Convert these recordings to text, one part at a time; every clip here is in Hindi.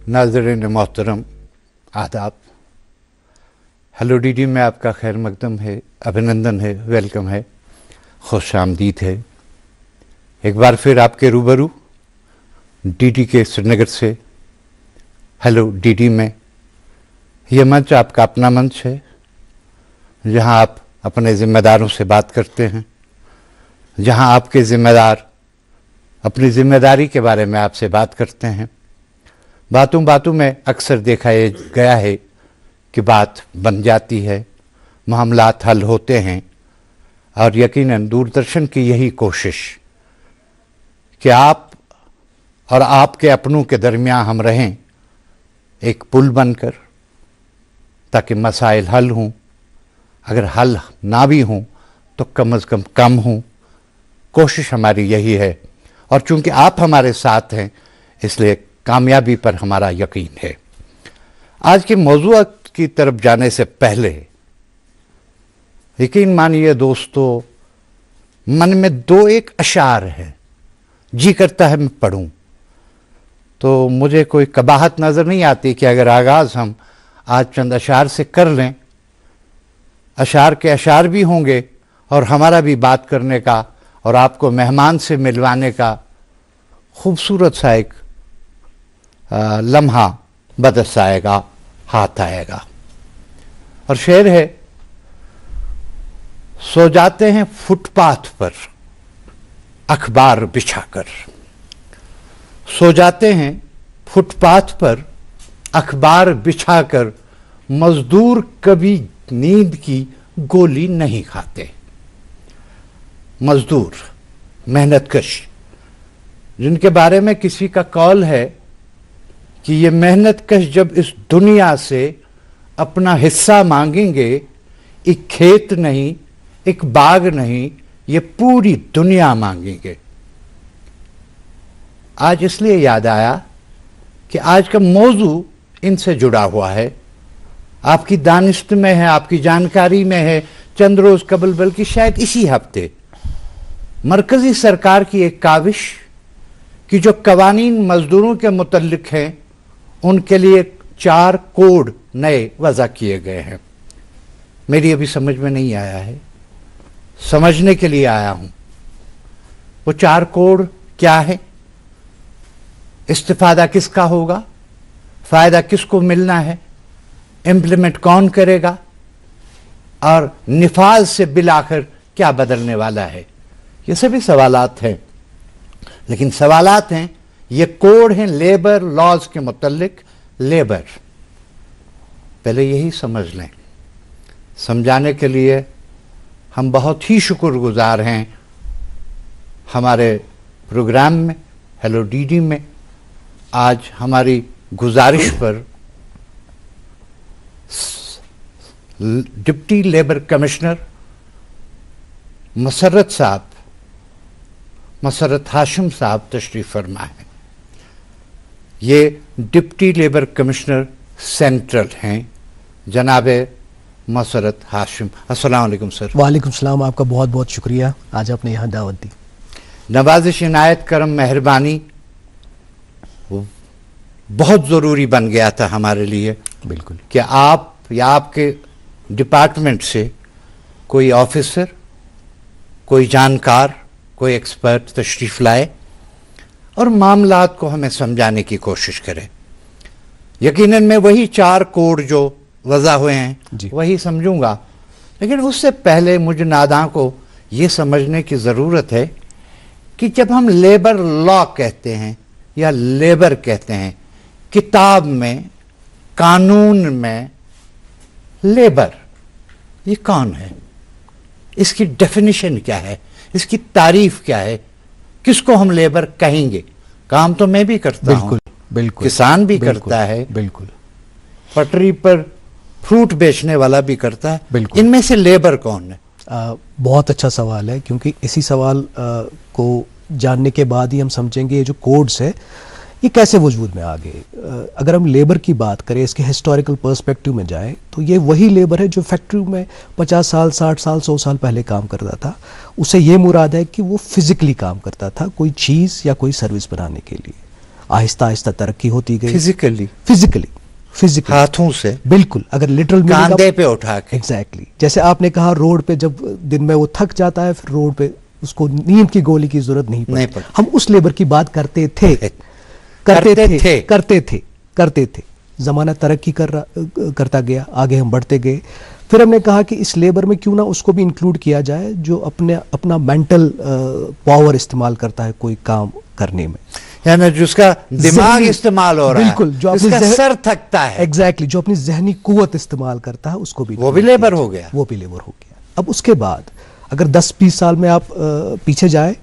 नाज़रीन मोहतरम आदाब। हेलो डीडी में आपका खैर मकदम है, अभिनंदन है, वेलकम है, खुश आमदीद है। एक बार फिर आपके रूबरू डीडी के श्रीनगर से। हेलो डीडी में यह मंच आपका अपना मंच है, जहां आप अपने ज़िम्मेदारों से बात करते हैं, जहां आपके ज़िम्मेदार अपनी ज़िम्मेदारी के बारे में आपसे बात करते हैं। बातों बातों में अक्सर देखा गया है कि बात बन जाती है, मामलात हल होते हैं, और यकीनन दूरदर्शन की यही कोशिश कि आप और आपके अपनों के दरमियान हम रहें एक पुल बनकर, ताकि मसाइल हल हों। अगर हल ना भी हों तो कम से कम हों। कोशिश हमारी यही है, और चूंकि आप हमारे साथ हैं इसलिए कामयाबी पर हमारा यकीन है। आज के मौजूद की तरफ जाने से पहले यकीन मानिए दोस्तों, मन में दो एक अशार है, जी करता है मैं पढ़ूं, तो मुझे कोई कबाहत नज़र नहीं आती कि अगर आगाज़ हम आज चंद अशार से कर लें। अशार के अशार भी होंगे और हमारा भी बात करने का और आपको मेहमान से मिलवाने का खूबसूरत सा एक लम्हा बदस आएगा, हाथ आएगा। और शेर है, सो जाते हैं फुटपाथ पर अखबार बिछाकर। सो जाते हैं फुटपाथ पर अखबार बिछाकर, मजदूर कभी नींद की गोली नहीं खाते। मजदूर, मेहनतकश, जिनके बारे में किसी का कौल है कि ये मेहनतकश जब इस दुनिया से अपना हिस्सा मांगेंगे, एक खेत नहीं, एक बाग नहीं, ये पूरी दुनिया मांगेंगे। आज इसलिए याद आया कि आज का मौजू इनसे जुड़ा हुआ है, आपकी दानिश्त में है, आपकी जानकारी में है। चंद रोज कबल, बल्कि शायद इसी हफ्ते, मरकजी सरकार की एक काविश कि जो कवानीन मजदूरों के मुतल्लिक हैं उनके लिए 4 कोड नए वज़ा किए गए हैं। मेरी अभी समझ में नहीं आया है, समझने के लिए आया हूं। वो 4 कोड क्या है, इस्तिफादा किसका होगा, फायदा किसको मिलना है, इम्प्लीमेंट कौन करेगा, और निफाज से बिलाखिर क्या बदलने वाला है। ये सभी सवालात हैं, लेकिन सवालात हैं, ये कोड हैं लेबर लॉज के मुतल्लिक। लेबर, पहले यही समझ लें। समझाने के लिए हम बहुत ही शुक्रगुजार हैं हमारे प्रोग्राम में, हेलो डीडी में, आज हमारी गुजारिश पर डिप्टी लेबर कमिश्नर मसरत हाशिम साहब तशरीफ फरमा है। ये डिप्टी लेबर कमिश्नर सेंट्रल हैं, जनाब मसरत हाशिम। अस्सलाम वालेकुम सर। वालेकुम सलाम, आपका बहुत बहुत शुक्रिया, आज आपने यहाँ दावत दी। नवाजिश, इनायत, करम, मेहरबानी बहुत ज़रूरी बन गया था हमारे लिए। बिल्कुल, कि आप या आपके डिपार्टमेंट से कोई ऑफिसर, कोई जानकार, कोई एक्सपर्ट तशरीफ़ लाए और मामलात को हमें समझाने की कोशिश करे। यकीनन मैं वही 4 कोड जो वज़ा हुए हैं वही समझूंगा, लेकिन उससे पहले मुझे नादां को ये समझने की ज़रूरत है कि जब हम लेबर लॉ कहते हैं या लेबर कहते हैं, किताब में, कानून में, लेबर ये कौन है, इसकी डेफिनेशन क्या है, इसकी तारीफ क्या है, किसको हम लेबर कहेंगे। काम तो मैं भी करता हूं, बिल्कुल, किसान भी करता है, बिल्कुल, पटरी पर फ्रूट बेचने वाला भी करता है, बिल्कुल। इनमें से लेबर कौन है? बहुत अच्छा सवाल है, क्योंकि इसी सवाल को जानने के बाद ही हम समझेंगे ये जो कोड्स है ये कैसे वजूद में आ गए। अगर हम लेबर की बात करें, इसके हिस्टोरिकल पर्सपेक्टिव में जाएं, तो ये वही लेबर है जो फैक्ट्री में 50 साल, 60 साल, 100 साल पहले काम करता था। उससे ये मुराद है कि वो फिजिकली काम करता था कोई चीज़ या कोई सर्विस बनाने के लिए। आहिस्ता आहिस्ता तरक्की होती गई फिजिकली हाथों से, बिल्कुल, अगर लिटरल कांधे पे उठा के। एग्जैक्टली, जैसे आपने कहा रोड पे जब दिन में वो थक जाता है, फिर रोड पे उसको नींद की गोली की जरूरत नहीं पड़ती। हम उस लेबर की बात करते थे। जमाना तरक्की करता गया, आगे हम बढ़ते गए। फिर हमने कहा कि इस लेबर में क्यों ना उसको भी इंक्लूड किया जाए जो अपना मेंटल पावर इस्तेमाल करता है कोई काम करने में, यानी जिसका दिमाग इस्तेमाल हो रहा है, बिल्कुल, जो जिसका सर थकता है, एग्जैक्टली, जो अपनी जहनी कुव्वत इस्तेमाल करता है, उसको भी, वो भी लेबर हो गया। अब उसके बाद अगर 10-20 साल में आप पीछे जाए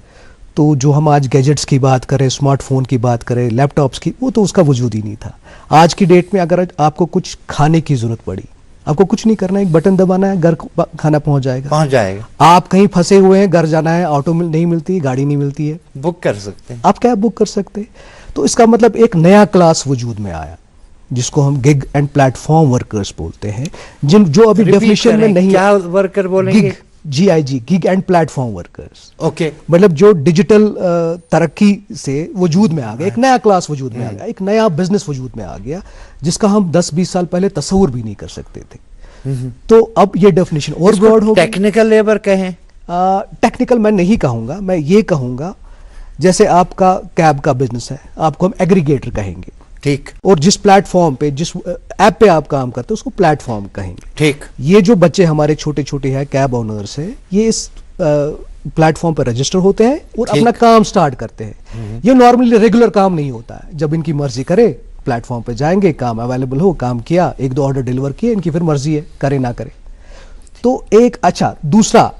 तो जो हम आज गैजेट्स की बात करें, स्मार्टफोन की बात करें, लैपटॉप्स की, वो तो उसका वजूद ही नहीं था। आज की डेट में अगर आपको कुछ खाने की जरूरत पड़ी, आपको कुछ नहीं करना है, एक बटन दबाना है, घर खाना पहुंच जाएगा। आप कहीं फंसे हुए हैं, घर जाना है, ऑटो नहीं मिलती, गाड़ी नहीं मिलती है, बुक कर सकते हैं, आप कैब बुक कर सकते हैं। तो इसका मतलब एक नया क्लास वजूद में आया जिसको हम गिग एंड प्लेटफॉर्म वर्कर्स बोलते हैं, जो अभी डेफिनेशन में नहीं। क्या वर्कर बोलेंगे? GIG, gig and platform workers. Okay, मतलब जो डिजिटल तरक्की से वजूद में आ गया, एक नया क्लास वजूद में आ गया, एक नया बिजनेस वजूद में आ गया जिसका हम 10-20 साल पहले तस्वुर भी नहीं कर सकते थे। तो अब ये डेफिनेशन और ब्रॉड हो गई। टेक्निकल लेबर कहें? टेक्निकल मैं नहीं कहूंगा, मैं ये कहूंगा जैसे आपका कैब का बिजनेस है, आपको हम एग्रीगेटर कहेंगे, ठीक, और जिस प्लेटफॉर्म पे, जिस ऐप पे आप काम करते हो उसको प्लेटफॉर्म कहेंगे, ठीक। ये जो बच्चे हमारे छोटे छोटे हैं, कैब ओनर्स हैं, ये इस प्लेटफॉर्म पर रजिस्टर होते हैं और अपना काम स्टार्ट करते हैं। ये नॉर्मली रेगुलर काम नहीं होता है, जब इनकी मर्जी करे प्लेटफॉर्म पे जाएंगे, काम अवेलेबल हो, काम किया, 1-2 ऑर्डर डिलीवर किए, इनकी फिर मर्जी है, करे ना करे। तो एक अच्छा दूसरा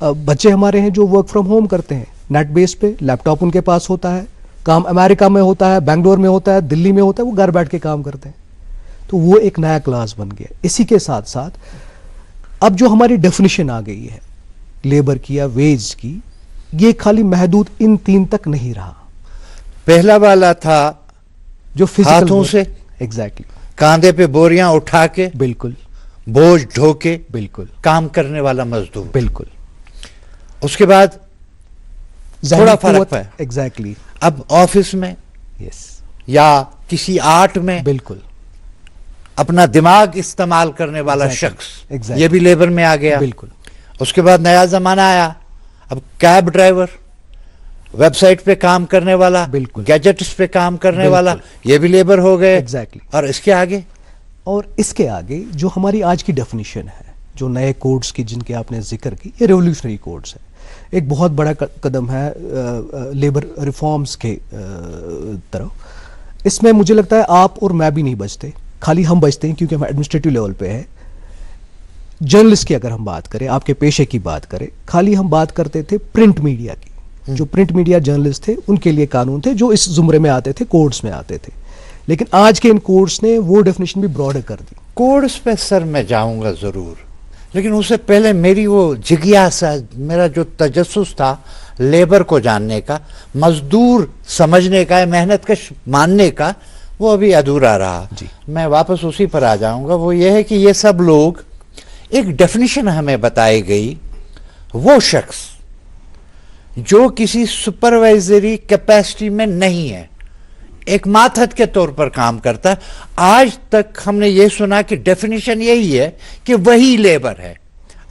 बच्चे हमारे हैं जो वर्क फ्रॉम होम करते हैं, नेट बेस पे, लैपटॉप उनके पास होता है, काम अमेरिका में होता है, बेंगलोर में होता है, दिल्ली में होता है, वो घर बैठ के काम करते हैं। तो वो एक नया क्लास बन गया। इसी के साथ साथ अब जो हमारी डेफिनेशन आ गई है लेबर की या वेज की, ये खाली महदूद इन 3 तक नहीं रहा। पहला वाला था जो हाथों से, एग्जैक्टली, कांधे पे बोरियां उठा के, बिल्कुल, बोझ ढो के, बिल्कुल, काम करने वाला मजदूर, बिल्कुल। उसके बाद थोड़ा फर्क है, एग्जैक्टली। अब ऑफिस में, यस, या किसी आर्ट में, बिल्कुल, अपना दिमाग इस्तेमाल करने वाला शख्स, ये भी लेबर में आ गया। बिल्कुल। उसके बाद नया जमाना आया, अब कैब ड्राइवर, वेबसाइट पे काम करने वाला, बिल्कुल, गैजेट्स पे काम करने वाला, ये भी लेबर हो गए। एग्जैक्टली। और इसके आगे जो हमारी आज की डेफिनेशन है, जो नए कोड्स की जिनके आपने जिक्र की, ये रेवोल्यूशनरी कोड्स है। एक बहुत बड़ा कदम है लेबर रिफॉर्म्स के तरफ। इसमें मुझे लगता है आप और मैं भी नहीं बचते, खाली हम बचते हैं क्योंकि हम एडमिनिस्ट्रेटिव लेवल पे है। जर्नलिस्ट की अगर हम बात करें, आपके पेशे की बात करें, खाली हम बात करते थे प्रिंट मीडिया की। जो प्रिंट मीडिया जर्नलिस्ट थे उनके लिए कानून थे जो इस जुमरे में आते थे, कोड्स में आते थे। लेकिन आज के इन कोड्स ने वो डेफिनेशन भी ब्रॉडर कर दी। कोड्स पे सर मैं जाऊंगा जरूर, लेकिन उससे पहले मेरी वो जिज्ञासा, मेरा जो तजस्सुस था लेबर को जानने का, मजदूर समझने का, मेहनत कश मानने का, वो अभी अधूरा रहा। मैं वापस उसी पर आ जाऊंगा। वो ये है कि ये सब लोग, एक डेफिनेशन हमें बताई गई, वो शख्स जो किसी सुपरवाइजरी कैपेसिटी में नहीं है, एक मातहत के तौर पर काम करता है। आज तक हमने ये सुना कि डेफिनेशन यही है कि वही लेबर है।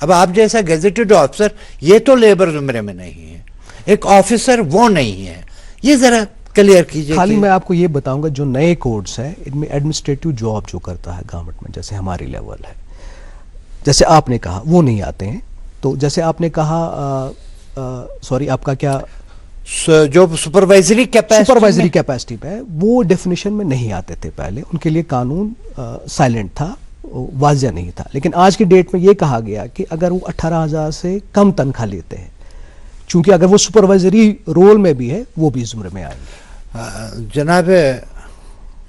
अब आप जैसा गेजेटेड ऑफिसर, ये तो लेबर जुमरे में नहीं है, एक ऑफिसर वो नहीं है। ये जरा क्लियर कीजिए। खाली मैं आपको ये बताऊंगा, जो नए कोड्स हैं इनमें एडमिनिस्ट्रेटिव जॉब जो करता है गवर्नमेंट में, जैसे हमारी लेवल है, जैसे आपने कहा वो नहीं आते हैं। तो जैसे आपने कहा, सॉरी आपका क्या, जो सुपरवाइजरी कैपेसिटी पे वो डेफिनेशन में नहीं आते थे पहले, उनके लिए कानून साइलेंट था, वाजिया नहीं था। लेकिन आज की डेट में ये कहा गया कि अगर वो 18,000 से कम तनख्वाह लेते हैं, चूंकि अगर वो सुपरवाइजरी रोल में भी है, वो भी जुमरे में आएंगे। जनाब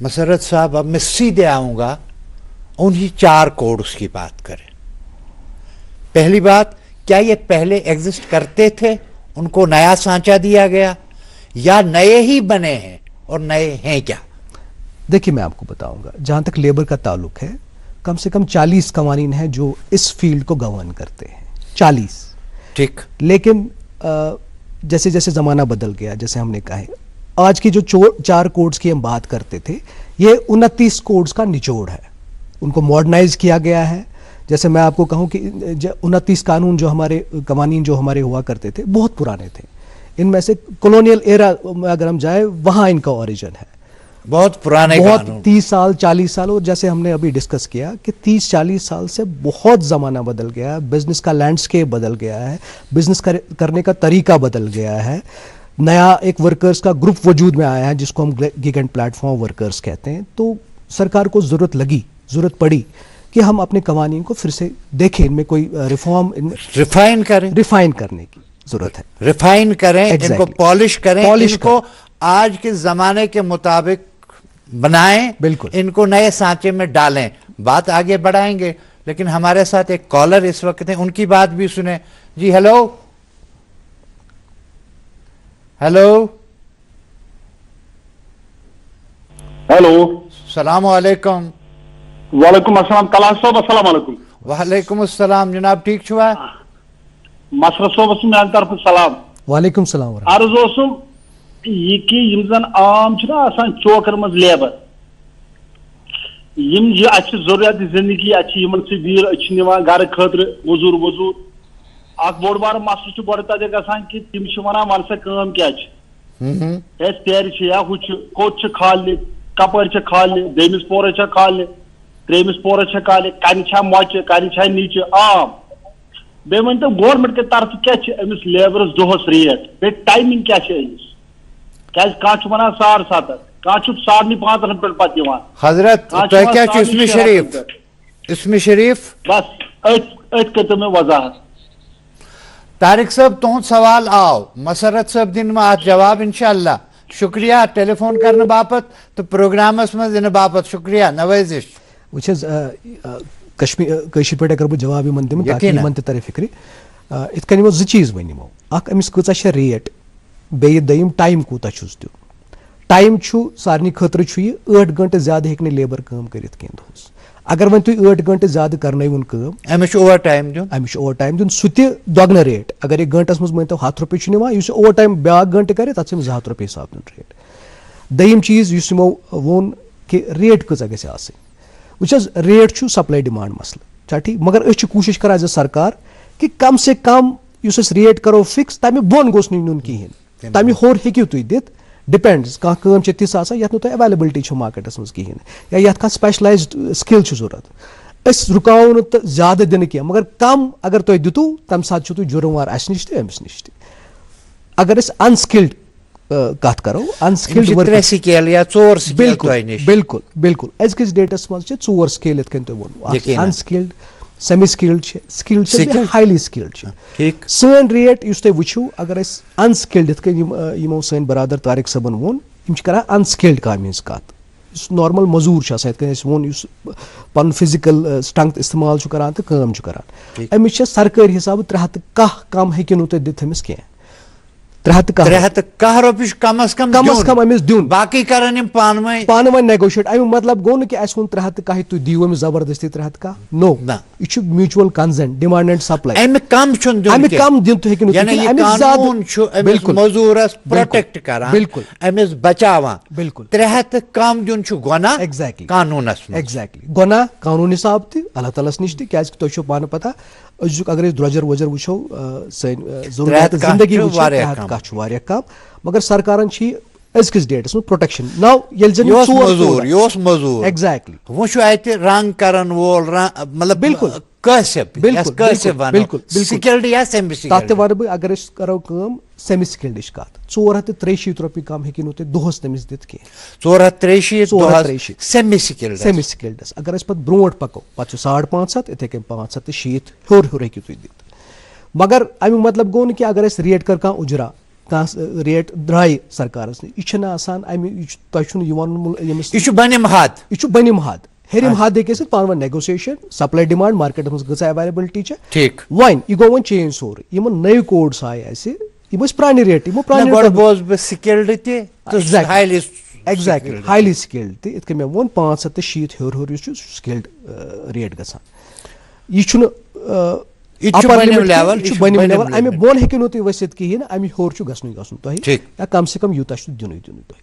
मसरत साहब, अब मैं सीधे आऊंगा उन्हीं 4 कोड्स की बात करें। पहली बात, क्या ये पहले एग्जिस्ट करते थे, उनको नया सांचा दिया गया, या नए ही बने हैं और नए हैं क्या? देखिए मैं आपको बताऊंगा, जहां तक लेबर का ताल्लुक है, कम से कम 40 कवानीन हैं जो इस फील्ड को गवर्न करते हैं, 40। ठीक। लेकिन जैसे जैसे जमाना बदल गया, जैसे हमने कहा, आज की जो 4 कोड्स की हम बात करते थे, ये 29 कोड्स का निचोड़ है। उनको मॉडर्नाइज किया गया है। जैसे मैं आपको कहूं कि 29 कानून जो हमारे कवानीन जो हमारे हुआ करते थे बहुत पुराने थे। इनमें से कॉलोनियल एरा में अगर हम जाए वहां इनका ओरिजिन है, बहुत पुराने बहुत कानून। 30 साल 40 साल। और जैसे हमने अभी डिस्कस किया कि 30-40 साल से बहुत ज़माना बदल गया है, बिजनेस का लैंडस्केप बदल गया है, बिजनेस करने का तरीका बदल गया है। नया एक वर्कर्स का ग्रुप वजूद में आया है जिसको हम गिग एंड प्लेटफॉर्म वर्कर्स कहते हैं। तो सरकार को ज़रूरत पड़ी कि हम अपने कवानीन को फिर से देखें, इनमें कोई रिफॉर्म, रिफाइन करने की ज़रूरत है। रिफाइन करें, Exactly. इनको पॉलिश करें, इनको आज के ज़माने के मुताबिक बनाएं, बिल्कुल, इनको नए सांचे में डालें। बात आगे बढ़ाएंगे, लेकिन हमारे साथ एक कॉलर इस वक्त है, उनकी बात भी सुने। जी हेलो हेलो हेलो, सलाम वालेकुम। वालेकुम अस्सलाम। कलाम साहब अस्सलाम वालेकुम। वालेकुम अस्सलाम जनाब, ठीक छुआ? मसरत साहब मेरे तरफ सलाम। वालेकुम सलाम। अर्ज ओसुम ये कि यम जन आम आसान चौकर मज लेबर यम जरूरियात जिंदगी दीर घर खतर वजूर बोड़ बार मसल गोड़ तक ग कि तिम वन वन सा कम क्या तेर या हु कोत खाल कपर खाल दमिस पोर खाल त्रेमिस पोर खाल कन मोच कन नीचे आम बे वन तो गवर्नमेंट के तरफ क्या अमिस लेबरस दोहस रेट बे टाइमिंग क्या क्या वन 7:30 कह 5:30 पे हजरत इसमें शरीफ बस अत में वजाहत। तारिक साहब तुहद सवाल आओ, मसरत साहब दिन में अत जवाब इंशाअल्लाह। शुक्रिया टेलीफोन करने बापत तो प्रोग्रामस में दिन बापत शुक्रिया नवाजिश। कश्मीर पे अगर बह जवाब इन दिम ताकि इन तर फिक्र इत कन 2 चीज वनमो अमिस कचा रेट बे दम टाइम कूता दिन। टाइम सारे खतर 8 घंटे ज्यादा हेक लेबर काम कर दोस। अगर वन तुम 8 घंटे ज्यादा करन काम अमिस ओवर टाइम दिन सह दोगन रेट। अगर 1 घंटस मज मान 100 रुपये ओवर टाइम ब्या घंटे कर तथ 200 रुपये हिसाब दिन रेट। दम चीज वोन कि रेट कचा गस रेट सप्लाई डिमांड मसल चा ठीक, मगर कोशिश कर सरकार कि कम से कम रेट करो फिक्स तमें बोन गोस नुन कहें, तमें होर हेकू तुम दित। डिपेंड्स कह कम तिस ये अवेलेबिलिटी मार्केटस मज कहें या ये स्पेशलाइज्ड स्किल जरूरत रुकाव तो ज्यादा दिन कह, मगर कम अगर तुम दितु तम सात जुर्मवार अस नश अमिस नश। अगर अनस्किल्ड कत करो अनस्किल्ड बिल्कुल बिल्कुल अजकिस डेटस मज 4 स्केल इत तुम वो unskilled, semi skilled, skilled, highly skilled. सन रेट तुम वो अगर अनस्किल्ड इत सन बरादर तारिक सबन वोन कर अनस्किल्ड काम कत नॉर्मल मजूर वो पन फिजिकल स्ट्रेंथ इस्तेमाल करान तो काम करान अमिस सरकारी हिसाब 310 कम हेकि तुम दित अमिस कह 310 रुपये कम अज कम अमिस दिन बाकी करन पान वन नेगोशिएट। अमिक मतलब गो कि 310 तुम दियो अमिस जबरदस्ती 310 नो यह mutual consent demand and supply अमिक कम दिन तो मजूरस प्रोटेक्ट करान बिल्कुल अमिस बचावान बिल्कुल 300 कम दिन गुनाह एग्जैक्टली कानूनस एग्जैक्टली गुनाह कानून हिसाब ति अल्लाह ताला निश ति क्या तुम पान पता अगर द्रजर वजर वो जिंदगी कम, मगर सरकार अजकिस डेटस में प्रोटेक्शन नाउ मजूर एग्जैक्टली वो रंग करन वोल मतलब बिल्कुल स्किल्ड या सेमी स्किल्ड वन बह अगर करो सेमी स्किल्ड कत 463 रुपये कम हेकि तुम दोहस तमिस दित कह 463 सेमी स्किल्ड अगर पे ब्रोट पको पे 550 इथे कन 570 हर हेकि तुम दित। मगर अमिक मतलब गो कि अगर रेट कर कह उजरा कह रेट द्राय सरकार बनिम हद हेरिम हद हे पान one negotiation supply demand market मज ग अवेलेबिलिटी ठीक वन यह गो वन चेंज सोर इन नई कोड्स आए प्रान रेट एग्जैक्टली हाईली स्किल्ड इत मे वो 570 हर स्किल्ड रेट ग upper limit बनिम लेवल अमे बोन हेकिन नो तुय वसित किहिन अमे होर छु गसनु गसनु तोहि या कम से कम युता छु दिनु दिनु तोहि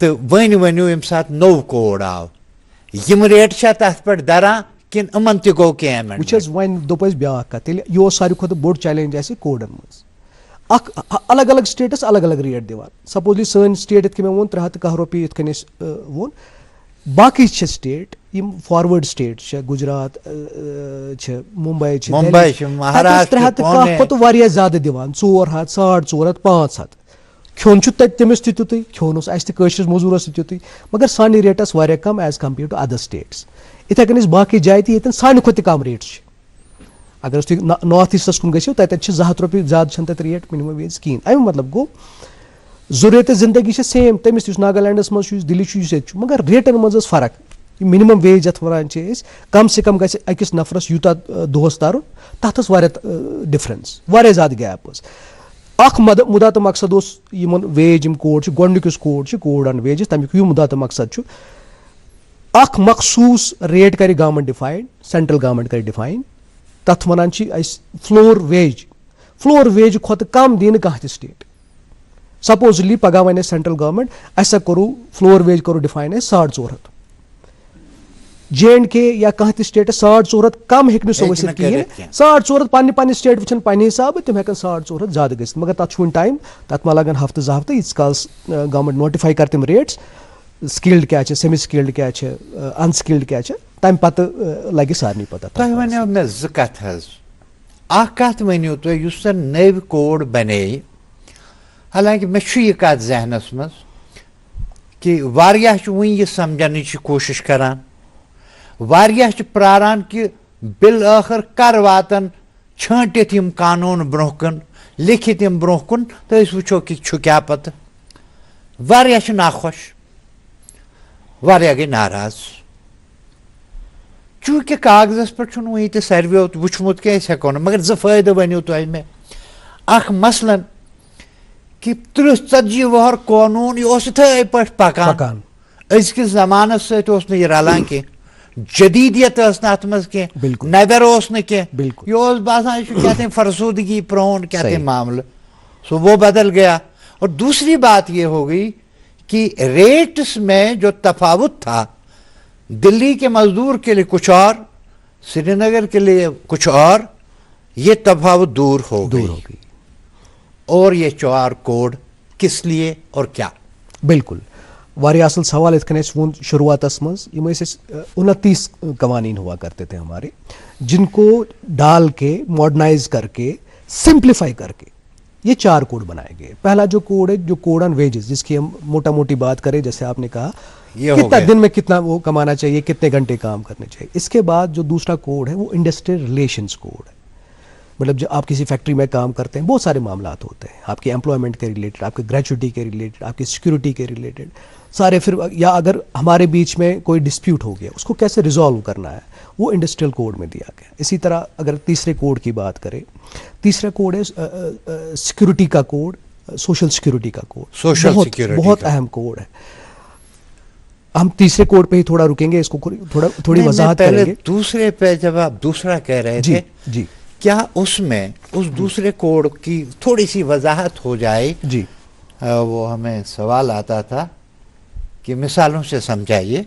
तो वनु यम साथ नो कोड आव यम रेट छ तथ पर दरा किन अमन ते गो के एमेंड व्हिच इज वन दोपस ब्या का तेल यो सारी खत बोर्ड चैलेंज ऐसे कोडन मस अख अलग अलग स्टेटस अलग अलग रेट दिवान सपोजली सन स्टेट इत के में वोन 310 रुपये इत कने वोन बाकी छ स्टेट यम फॉरवर्ड स्टेट छ गुजरात छ मुंबई छ महाराष्ट्र खत वारिया ज्यादा दिवान 4 हाथ 4.5 हाथ 5 हाथ खोन छु तत तमिस तितुतै खोनस आस्ति कशिस मजूरस तितुतै मगर सानी रेटस वारिया कम as compare to other states इथे कनिस बाकी जाय ती इतन सानी खत कम रेट छ अगर तुम नॉर्थ ईस्टस कुन गो तत 2 रुपये ज्यादा छन तत रेट मिनिमम वेज कहीं अमे मतलब गो जरूरत जिंदगी सेम तमिस नागालैंडस मज दिल्ली मगर रेटन मज फर्क मिनिमम वेज ये वन कम से कम गस अकिस नफरस यूता दोहस तारुन तथ डिफरेंस वारिया ज्यादा गैप अख मुदा तो मकसद यमन वेज यम कोड गोडनिकुस कोड ऑन वेजेस तमिक यू मुदा तो मकसद अख मखसूस रेट कर गवर्नमेंट डिफाइन सेंट्रल गवर्नमेंट कर डिफाइन तथ वन फ्लोर वेज खुद कम दिन कह स्टेट सपोजली पगह वन सेंट्रल गवर्नमेंट असा करू फ्लोर वेज करू डिफाइन 450 J&K या कह स्टेट 450 कम हेक सो वसित कहीं 450 पन्ने स्टेट वचन पन्ने हिसाब तम हेकन 450 ज्यादा गि मगर तथ वन टाइम तथ मा लगन हफ्ते 2 हफ्ते इस काल्स गवर्नमेंट नोटिफाई कर तम रेट्स स्किल्ड क्या सेमी स्किल्ड क्या अनस्किल्ड क्या तम पत लगे सारे पता तुम वन मे ज कत वनु तुम नव कोड बने हालांकि मे कत जहनस मज कि वारियाह वन यह समझन कोशिश करान वारियाह प्रारान कि बिल आखिर कर वातन छांटित यम कानून ब्रोह कन लिखित यम ब्रोह कन तो वो कि क्या पत वारियाह नाखुश वारियाह गई नाराज चूंकि कागजस पे वही तो सारे वुचमुत क्या हेको मगर 2 फायदे वनु तुम मे अख मसलन कि 30-40 वहर कानून यह थे पे पकान अजकिस जमानस सत यह रलान कह जदीदियत अत मज कह नबर यह बासान क्या फरसूदगी प्रोन क्या मामला सो वो बदल गया और दूसरी बात यह हो गई कि रेट्स में जो तफावत था दिल्ली के मजदूर के लिए कुछ और श्रीनगर के लिए कुछ और ये तफावत दूर हो गई और ये 4 कोड किस लिए और क्या बिल्कुल वारिया असल सवाल इतने वो शुरुआत मज 29 कवानीन हुआ करते थे हमारे जिनको डाल के मॉडर्नाइज करके सिंप्लीफाई करके ये 4 कोड बनाए गए। पहला जो कोड है जो कोड ऑन वेजेस जिसकी हम मोटा मोटी बात करें जैसे आपने कहा कितना दिन में कितना वो कमाना चाहिए कितने घंटे काम करने चाहिए। इसके बाद जो दूसरा कोड है वो इंडस्ट्रियल रिलेशंस कोड है मतलब जब आप किसी फैक्ट्री में काम करते हैं बहुत सारे मामला होते हैं आपके एम्प्लॉयमेंट के रिलेटेड आपके ग्रेचुटी के रिलेटेड आपकी सिक्योरिटी के रिलेटेड सारे फिर या अगर हमारे बीच में कोई डिस्प्यूट हो गया उसको कैसे रिजॉल्व करना है वो इंडस्ट्रियल कोड में दिया गया। इसी तरह अगर तीसरे कोड की बात करें तीसरा कोड है सिक्योरिटी का कोड सोशल सिक्योरिटी का कोड बहुत अहम कोड है। हम तीसरे कोड पे ही थोड़ा रुकेंगे इसको थोड़ी वजाहत करेंगे। दूसरे पे जब आप दूसरा कह रहे थे जी क्या उसमें उस दूसरे कोड की थोड़ी सी वजाहत हो जाए जी वो हमें सवाल आता था कि मिसालों से समझाइए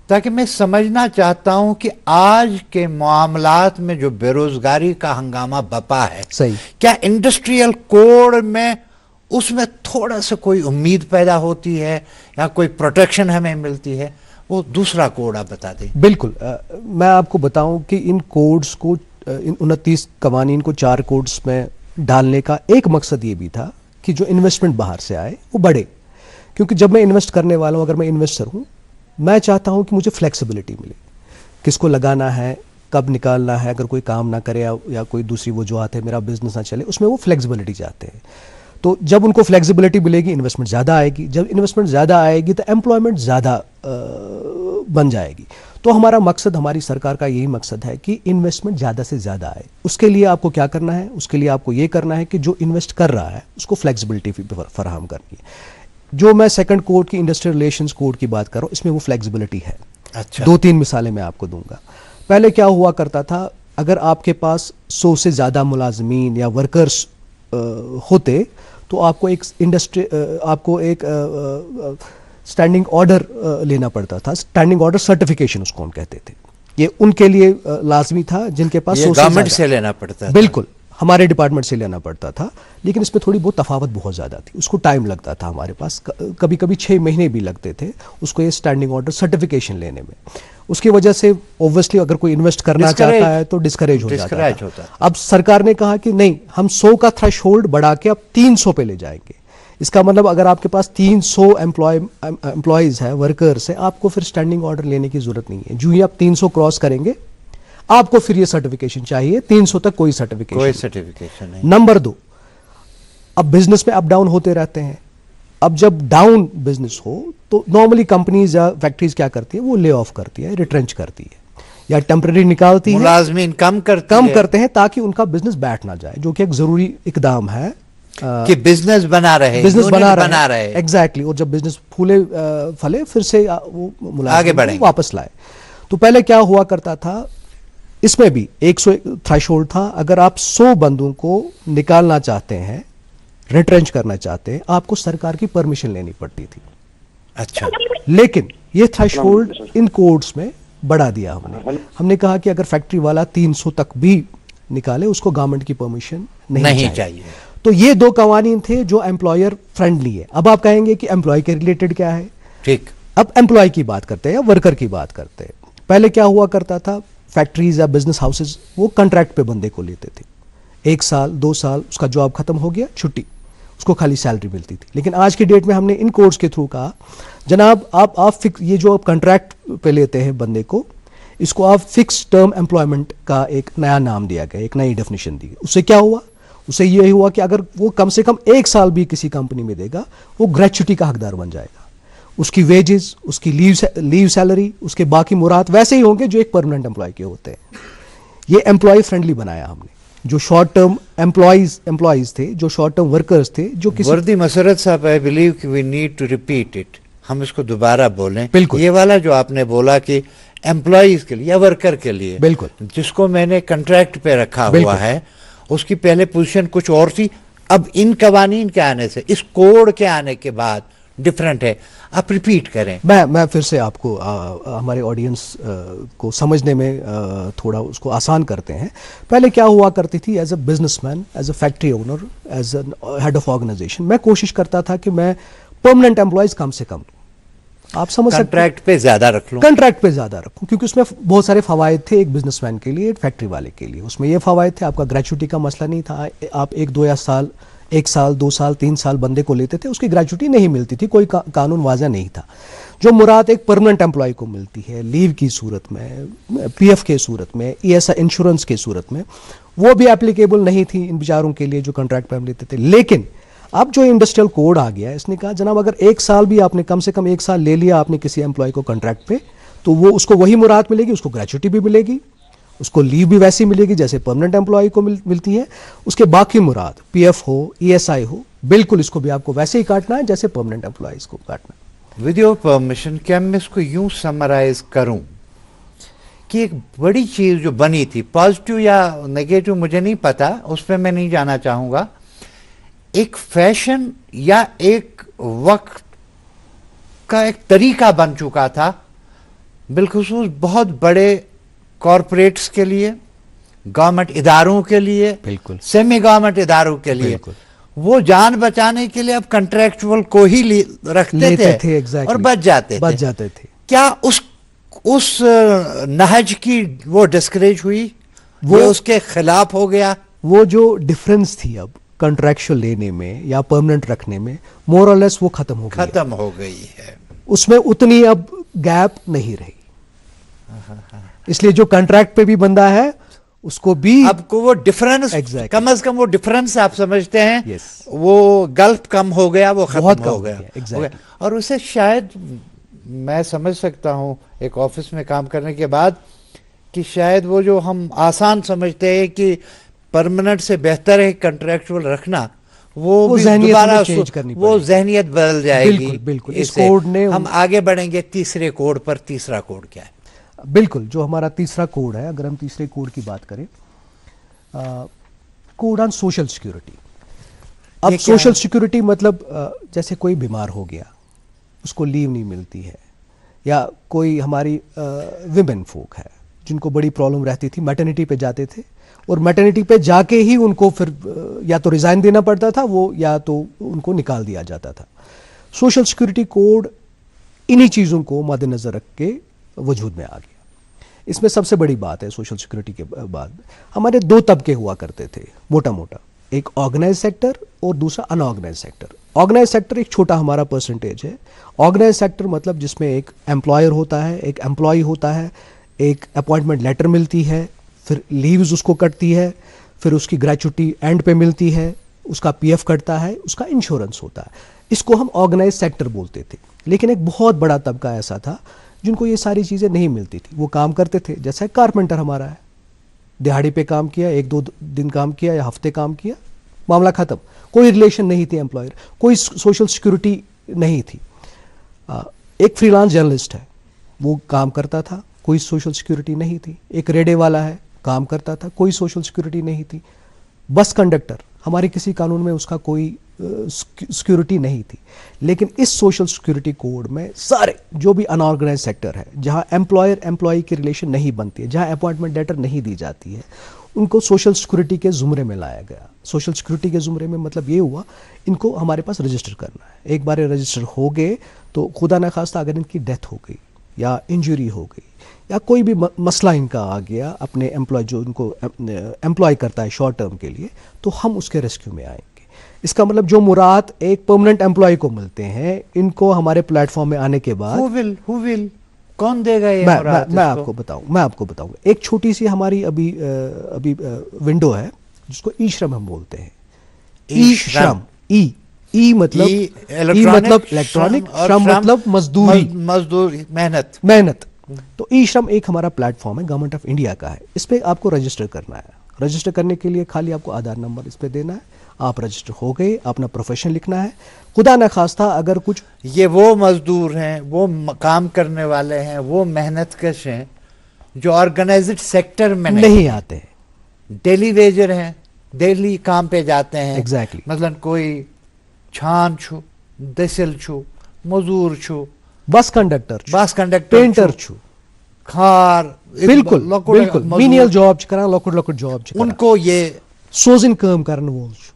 ताकि मैं समझना चाहता हूं कि आज के मामलात में जो बेरोजगारी का हंगामा बपा है सही क्या इंडस्ट्रियल कोड में उसमें थोड़ा सा कोई उम्मीद पैदा होती है या कोई प्रोटेक्शन हमें मिलती है वो दूसरा कोड आप बता दें। बिल्कुल मैं आपको बताऊं कि इन कोड्स को इन 29 कवानीन को 4 कोड्स में डालने का एक मकसद ये भी था कि जो इन्वेस्टमेंट बाहर से आए वो बढ़े क्योंकि जब मैं इन्वेस्ट करने वाला हूं अगर मैं इन्वेस्टर हूं मैं चाहता हूं कि मुझे फ्लेक्सिबिलिटी मिले किसको लगाना है कब निकालना है अगर कोई काम ना करे या कोई दूसरी वजूहत है मेरा बिजनेस ना चले उसमें वो फ्लेक्सिबिलिटी चाहते हैं। तो जब उनको फ्लेक्सिबिलिटी मिलेगी इन्वेस्टमेंट ज़्यादा आएगी जब इन्वेस्टमेंट ज़्यादा आएगी तो एम्प्लॉयमेंट ज़्यादा बन जाएगी। तो हमारा मकसद हमारी सरकार का यही मकसद है कि इन्वेस्टमेंट ज़्यादा से ज़्यादा आए। उसके लिए आपको क्या करना है उसके लिए आपको ये करना है कि जो इन्वेस्ट कर रहा है उसको फ्लेक्सिबिलिटी फराहम करनी है। जो मैं सेकंड कोड की इंडस्ट्रियल रिलेशंस कोड की बात कर रहा हूँ इसमें वो फ्लेक्सिबिलिटी है। अच्छा 2-3 मिसालें मैं आपको दूंगा। पहले क्या हुआ करता था, अगर आपके पास 100 से ज़्यादा मुलाजमीन या वर्कर्स होते तो आपको एक स्टैंडिंग ऑर्डर लेना पड़ता था। स्टैंडिंग ऑर्डर सर्टिफिकेशन उसको हम कहते थे। ये उनके लिए लाजमी था जिनके पास गवर्नमेंट से लेना पड़ता था। बिल्कुल, हमारे डिपार्टमेंट से लेना पड़ता था, लेकिन इसमें थोड़ी बहुत तफावत बहुत ज़्यादा थी। उसको टाइम लगता था हमारे पास, कभी कभी 6 महीने भी लगते थे उसको ये स्टैंडिंग ऑर्डर सर्टिफिकेशन लेने में। उसकी वजह से ओब्वियसली अगर कोई इन्वेस्ट करना चाहता है तो डिस्करेज हो जाता था। अब सरकार ने कहा कि नहीं, हम 100 का थ्रेशोल्ड बढ़ा के अब 300 पे ले जाएंगे। इसका मतलब अगर आपके पास 300 एम्प्लॉयज है, वर्कर्स है, आपको फिर स्टैंडिंग ऑर्डर लेने की जरूरत नहीं है। जो ही आप 300 क्रॉस करेंगे आपको फिर ये सर्टिफिकेशन चाहिए। 300 तक कोई सर्टिफिकेशन नहीं। नंबर 2, अब बिजनेस में अप डाउन होते रहते हैं। अब जब डाउन बिजनेस हो तो नॉर्मली कंपनीज या फैक्ट्रीज क्या करती है, वो ले ऑफ करती है, रिट्रेंच करती है या टेम्परेरी निकालती है, मुलाजमीन कम करते हैं ताकि उनका बिजनेस बैठ ना जाए, जो कि एक जरूरी इकदाम है कि बिजनेस बना रहे। एग्जैक्टली। और जब बिजनेस फूले फले फिर से वो आगे बढ़े, वापस लाए। तो पहले क्या हुआ करता था, इसमें भी 100 थ्रेशोल्ड था। अगर आप 100 बंदों को निकालना चाहते हैं, रिट्रेंच करना चाहते हैं, आपको सरकार की परमिशन लेनी पड़ती थी। अच्छा। लेकिन ये थ्रेशोल्ड इन कोड्स में बढ़ा दिया हमने कहा कि अगर फैक्ट्री वाला 300 तक भी निकाले उसको गवर्नमेंट की परमिशन नहीं चाहिए। तो ये 2 कवानीन थे जो एम्प्लॉयर फ्रेंडली है। अब आप कहेंगे कि एम्प्लॉय के रिलेटेड क्या है। ठीक। अब एम्प्लॉय की बात करते हैं या वर्कर की बात करते हैं। पहले क्या हुआ करता था, फैक्ट्रीज या बिजनेस हाउसेज वो कॉन्ट्रैक्ट पे बंदे को लेते थे। 1 साल 2 साल उसका जॉब खत्म हो गया, छुट्टी, उसको खाली सैलरी मिलती थी। लेकिन आज की डेट में हमने इन कोड्स के थ्रू कहा, जनाब आप ये जो आप कॉन्ट्रैक्ट पे लेते हैं बंदे को, इसको आप फिक्स टर्म एम्प्लॉयमेंट का एक नया नाम दिया गया, एक नई डेफिनेशन दी। उससे क्या हुआ, उससे ये हुआ कि अगर वो कम से कम 1 साल भी किसी कंपनी में देगा, वो ग्रेच्युटी का हकदार बन जाएगा। उसकी वेजेस, उसकी लीव सैलरी, उसके बाकी मुराद वैसे ही होंगे जो एक परमानेंट एम्प्लॉय के होते हैं। ये एम्प्लॉय फ्रेंडली बनाया हमने। जो शॉर्ट टर्म एम्प्लॉयज थे, जो शॉर्ट टर्म वर्कर्स थे, जो किसी वर्दी मसरत साहब, आई बिलीव कि we need to repeat it, हम इसको दोबारा बोलें। बिल्कुल। ये वाला जो आपने बोला कि एम्प्लॉयज के लिए या वर्कर के लिए, बिल्कुल, जिसको मैंने कॉन्ट्रैक्ट पे रखा हुआ है, उसकी पहले पोजीशन कुछ और थी, अब इन कवानीन के आने से, इस कोड के आने के बाद डिफरेंट है। आप रिपीट करें। मैं फिर से आपको हमारे ऑडियंस को समझने में थोड़ा उसको आसान करते हैं। पहले क्या हुआ करती थी, as a businessman, as a factory owner, as a head of organisation, मैं कोशिश करता था कि मैं परमानेंट एम्प्लॉयज कम से कम, आप समझ सकते हैं, कॉन्ट्रैक्ट पे ज्यादा रख लूं, कॉन्ट्रैक्ट पे ज्यादा रखूं, क्योंकि उसमें बहुत सारे फवायद थे एक बिजनेसमैन के लिए, एक फैक्ट्री वाले के लिए। उसमें ये फवायद थे, आपका ग्रेच्युटी का मसला नहीं था। आप 1 साल 2 साल 3 साल बंदे को लेते थे, उसकी ग्रेच्युटी नहीं मिलती थी, कोई कानून वाज़ा नहीं था। जो मुराद एक परमानेंट एम्प्लॉय को मिलती है लीव की सूरत में, पीएफ के सूरत में, ईएसआई इंश्योरेंस के सूरत में, वो भी एप्लीकेबल नहीं थी इन बेचारों के लिए जो कॉन्ट्रैक्ट पे हम लेते थे। लेकिन अब जो इंडस्ट्रियल कोड आ गया है, इसने कहा जनाब अगर 1 साल भी आपने, कम से कम 1 साल ले लिया आपने किसी एम्प्लॉय को कॉन्ट्रैक्ट पे, तो वो उसको वही मुराद मिलेगी, उसको ग्रेच्युटी भी मिलेगी, उसको लीव भी वैसी मिलेगी जैसे परमानेंट एम्प्लॉय को मिलती है। उसके बाकी मुराद, पीएफ हो, ईएसआई हो, बिल्कुल इसको भी आपको वैसे ही काटना है जैसे परमानेंट एम्प्लॉयज को काटना। विद योर परमिशन, क्या मैं इसको यूं समराइज करूं कि एक बड़ी चीज जो बनी थी, पॉजिटिव या नेगेटिव मुझे नहीं पता, उस पर मैं नहीं जाना चाहूंगा, एक फैशन या एक वक्त का एक तरीका बन चुका था, बिलखुसूस बहुत बड़े कॉरपोरेट्स के लिए, गवर्नमेंट इदारों के लिए, बिल्कुल सेमी गवर्नमेंट इदारों के लिए, वो जान बचाने के लिए अब कॉन्ट्रैक्चुअल को ही रखते थे exactly, और बच जाते थे। क्या उस नहज की वो डिस्करेज हुई, वो उसके खिलाफ हो गया? वो जो डिफरेंस थी अब कॉन्ट्रैक्चुअल लेने में या परमानेंट रखने में, मोर और लेस वो खत्म हो गई है। उसमें उतनी अब गैप नहीं रही। इसलिए जो कॉन्ट्रैक्ट पे भी बंदा है उसको भी अब को वो डिफरेंस, कम से कम वो डिफरेंस आप समझते हैं, वो गल्फ कम हो गया, वो खत्म हो गया। और उसे शायद मैं समझ सकता हूं एक ऑफिस में काम करने के बाद कि शायद वो जो हम आसान समझते हैं कि परमानेंट से बेहतर है कॉन्ट्रैक्चुअल रखना, वो दोबारा वो जहनियत बदल जाएगी। बिल्कुल, इस कोड ने हम आगे बढ़ेंगे तीसरे कोड पर। तीसरा कोड क्या है? बिल्कुल, जो हमारा तीसरा कोड है, अगर हम तीसरे कोड की बात करें, कोड ऑन सोशल सिक्योरिटी। अब ये क्या सोशल है? सिक्योरिटी मतलब जैसे कोई बीमार हो गया, उसको लीव नहीं मिलती है, या कोई हमारी विमेन फोक है जिनको बड़ी प्रॉब्लम रहती थी, मैटर्निटी पे जाते थे और मैटर्निटी पे जाके ही उनको फिर या तो रिज़ाइन देना पड़ता था वो, या तो उनको निकाल दिया जाता था। सोशल सिक्योरिटी कोड इन्हीं चीज़ों को मद्देनज़र रख के वजूद में आ गया। इसमें सबसे बड़ी बात है सोशल सिक्योरिटी के बाद, हमारे दो तबके हुआ करते थे मोटा मोटा, एक ऑर्गेनाइज सेक्टर और दूसरा अनऑर्गेनाइज सेक्टर। ऑर्गेनाइज सेक्टर एक छोटा हमारा परसेंटेज है। ऑर्गेनाइज सेक्टर मतलब जिसमें एक एम्प्लॉयर होता है, एक एम्प्लॉय होता है, एक अपॉइंटमेंट लेटर मिलती है, फिर लीव्स उसको कटती है, फिर उसकी ग्रेचुटी एंड पे मिलती है, उसका पीएफ कटता है, उसका इंश्योरेंस होता है। इसको हम ऑर्गेनाइज सेक्टर बोलते थे। लेकिन एक बहुत बड़ा तबका ऐसा था जिनको ये सारी चीज़ें नहीं मिलती थी। वो काम करते थे, जैसा कारपेंटर हमारा है, दिहाड़ी पे काम किया, एक दो दिन काम किया या हफ्ते काम किया, मामला ख़त्म। कोई रिलेशन नहीं थी एम्प्लॉयर, कोई सोशल सिक्योरिटी नहीं थी। एक फ्रीलांस जर्नलिस्ट है, वो काम करता था, कोई सोशल सिक्योरिटी नहीं थी। एक रेडे वाला है, काम करता था, कोई सोशल सिक्योरिटी नहीं थी। बस कंडक्टर, हमारे किसी कानून में उसका कोई सिक्योरिटी नहीं थी। लेकिन इस सोशल सिक्योरिटी कोड में सारे जो भी अनऑर्गेनाइज सेक्टर है, जहां एम्प्लॉयर एम्प्लॉय की रिलेशन नहीं बनती है, जहां अपॉइंटमेंट लेटर नहीं दी जाती है, उनको सोशल सिक्योरिटी के ज़ुमरे में लाया गया। सोशल सिक्योरिटी के ज़ुमरे में मतलब ये हुआ, इनको हमारे पास रजिस्टर करना है। एक बार रजिस्टर हो गए तो खुदा न खास्ता अगर इनकी डेथ हो गई या इंजरी हो गई या कोई भी मसला इनका आ गया अपने एम्प्लॉय जो इनको एम्प्लॉय करता है शॉर्ट टर्म के लिए, तो हम उसके रेस्क्यू में आएंगे। इसका मतलब जो मुराद एक परमानेंट एम्प्लॉय को मिलते हैं, इनको हमारे प्लेटफॉर्म में आने के बाद Who will? कौन देगा ये मुराद मैं इसको? आपको बताऊंगा। एक छोटी सी हमारी अभी विंडो है जिसको ई श्रम हम बोलते हैं। ई श्रम, ई मतलब इलेक्ट्रॉनिक, श्रम मतलब मजदूरी, मेहनत। तो ई श्रम एक हमारा प्लेटफॉर्म है, गवर्नमेंट ऑफ इंडिया का है। इस पे आपको रजिस्टर करना है। रजिस्टर करने के लिए खाली आपको आधार नंबर इस पे देना है। आप रजिस्टर हो गए, अपना प्रोफेशन लिखना है। खुदा न खास्ता अगर कुछ, ये वो मजदूर हैं, वो काम करने वाले हैं, वो मेहनतकश हैं जो ऑर्गेनाइज्ड सेक्टर में नहीं आते हैं। डेली वेजर हैं, डेली काम पे जाते हैं। Exactly. मतलब कोई छान छु, दसिल छु, मजूर छु, बस कंडक्टर, पेंटर छु, खार, बिल्कुल मीनियल जॉब करना, लॉकुट जॉब उनको ये सोजिन काम करने वोल छु,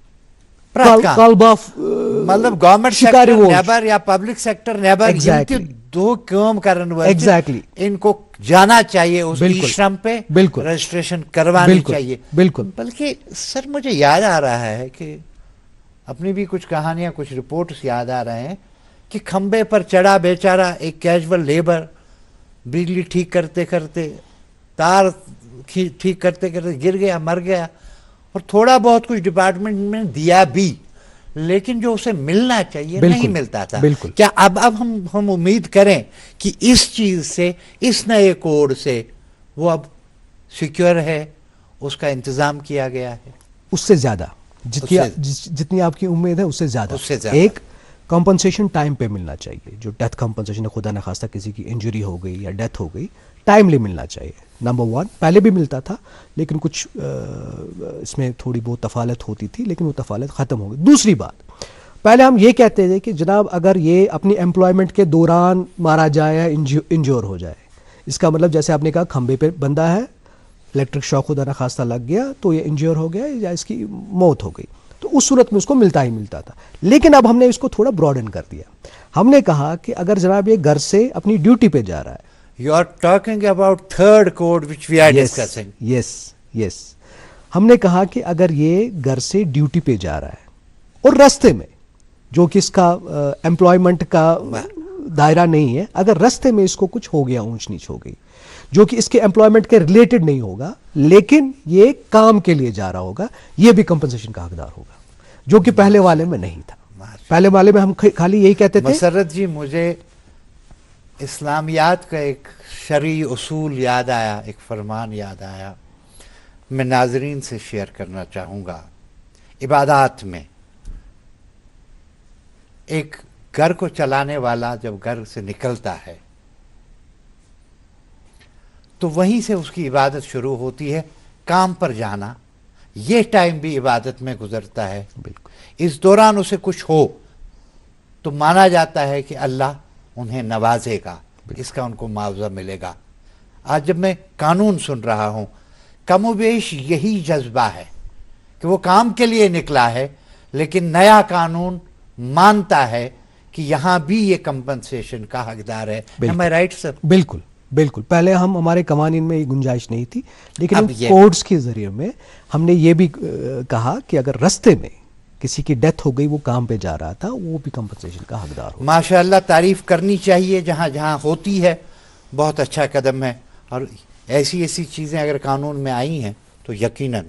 मतलब गवर्नमेंट सेक्टर नेबर या पब्लिक सेक्टर नेबर, Exactly. दो काम करने वाले Exactly. इनको जाना चाहिए उस श्रम पे, रजिस्ट्रेशन करवानी चाहिए। बिल्कुल। बल्कि सर मुझे याद आ रहा है कि अपनी भी कुछ कहानियां, कुछ रिपोर्ट्स याद आ रहे हैं कि खंबे पर चढ़ा बेचारा एक कैजुअल लेबर, बिजली ठीक करते करते, तार ठीक करते करते गिर गया, मर गया, और थोड़ा बहुत कुछ डिपार्टमेंट में दिया भी, लेकिन जो उसे मिलना चाहिए नहीं मिलता था। क्या अब हम उम्मीद करें कि इस चीज से, इस नए कोड से वो अब सिक्योर है, उसका इंतजाम किया गया है? उससे ज्यादा, जितनी आपकी उम्मीद है उससे ज्यादा। एक कॉम्पनसेशन टाइम पे मिलना चाहिए। जो डेथ कॉम्पनसेशन है, खुदा न खास्ता किसी की इंजरी हो गई या डेथ हो गई, टाइमली मिलना चाहिए। नंबर 1, पहले भी मिलता था लेकिन कुछ इसमें थोड़ी बहुत तफालत होती थी, लेकिन वो तफालत ख़त्म हो गई। दूसरी बात, पहले हम ये कहते थे कि जनाब अगर ये अपनी एम्प्लॉयमेंट के दौरान मारा जाए या इंजोर हो जाए, इसका मतलब जैसे आपने कहा खंबे पे बंदा है, इलेक्ट्रिक शॉक खुदा न खास्ता लग गया तो ये इंजोर हो गया या इसकी मौत हो गई, तो उस सूरत में उसको मिलता ही मिलता था। लेकिन अब हमने इसको थोड़ा ब्रॉडन कर दिया। हमने कहा कि अगर जनाब ये घर से अपनी ड्यूटी पे जा रहा है, You are talking about third code which we are discussing. Yes. हमने कहा कि अगर ये घर से ड्यूटी पे जा रहा है और रास्ते में, जो कि इसका एम्प्लॉयमेंट का दायरा नहीं है, अगर रास्ते में इसको कुछ हो गया, ऊंच नीच हो गई, जो कि इसके एम्प्लॉयमेंट के रिलेटेड नहीं होगा, लेकिन ये काम के लिए जा रहा होगा, ये भी कंपनसेशन का हकदार होगा, जो कि पहले वाले में नहीं था। पहले वाले में हम खाली यही कहते थे। मसरत जी, मुझे इस्लामियात का एक शरई उसूल याद आया, एक फरमान याद आया, मैं नाजरीन से शेयर करना चाहूँगा। इबादात में एक घर को चलाने वाला जब घर से निकलता है तो वहीं से उसकी इबादत शुरू होती है। काम पर जाना, ये टाइम भी इबादत में गुजरता है। बिल्कुल। इस दौरान उसे कुछ हो तो माना जाता है कि अल्लाह उन्हें नवाजेगा, इसका उनको मुआवजा मिलेगा। आज जब मैं कानून सुन रहा हूँ, कमोबेश यही जज्बा है कि वो काम के लिए निकला है, लेकिन नया कानून मानता है कि यहाँ भी ये कंपनसेशन का हकदार है। Am I right, sir? बिल्कुल बिल्कुल। पहले हम हमारे कवानीन में ये गुंजाइश नहीं थी, लेकिन अब इन ये- कोड्स के जरिए में हमने ये भी कहा कि अगर रास्ते में किसी की डेथ हो गई, वो काम पे जा रहा था, वो भी कंपनसेशन का हकदार हो। माशाअल्लाह, तारीफ करनी चाहिए जहाँ जहाँ होती है। बहुत अच्छा कदम है। और ऐसी ऐसी चीज़ें अगर कानून में आई हैं तो यकीनन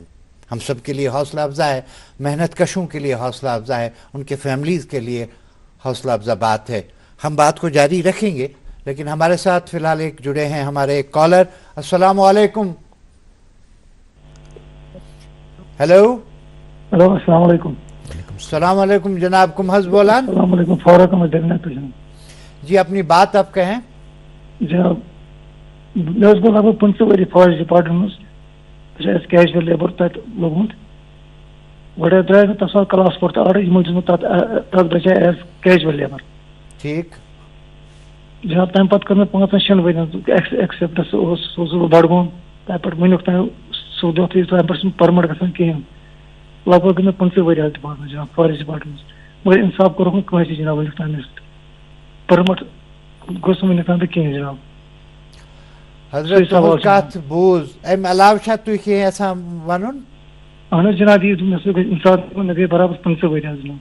हम सब के लिए हौसला अफजा है, मेहनत कशों के लिए हौसला अफजा है, उनके फैमिलीज़ के लिए हौसला अफजा बात है। हम बात को जारी रखेंगे, लेकिन हमारे साथ फ़िलहाल एक जुड़े हैं हमारे एक कॉलर। अस्सलामु अलैकुम। हेलो। हेलो, अस्सलाम वालेकुम। सलाम अलैकुम जनाब कुमहज बोलान। अस्सलाम वालेकुम। फौरक में देखना तो जनाब। जी, अपनी बात आप कहें। जनाब, मैं उसको लगभग 15 वरी फॉरेस्ट डिपार्टमेंट में कैजुअल लेबर तक लोगमुत गोटे द्राय ना तस क्लास पोर्ट आर्डर यमो दिसमुत तत बचे एज कैजुअल लेबर। ठीक। जनाब, तम पत कर 5-6 वरी एक्सेप्ट सो बड़गोम तम पे वनुक तम सो दोत तम पे परमिट गसान कहें। लगभग गई 15 वरी डिपार्टमेंट जनाब, फॉरेस्ट डिपार्टमेंट। मगर इंसाफ करो कहीं जनाब वनुक तम परमिट गोस वनुक तम कहें जनाब। हजरत तवक्कात बोझ अम अलाव छा तुई के ऐसा वनुन। अहन जनाब, ये इंसान मे गई बराबर 15 वरी जनाब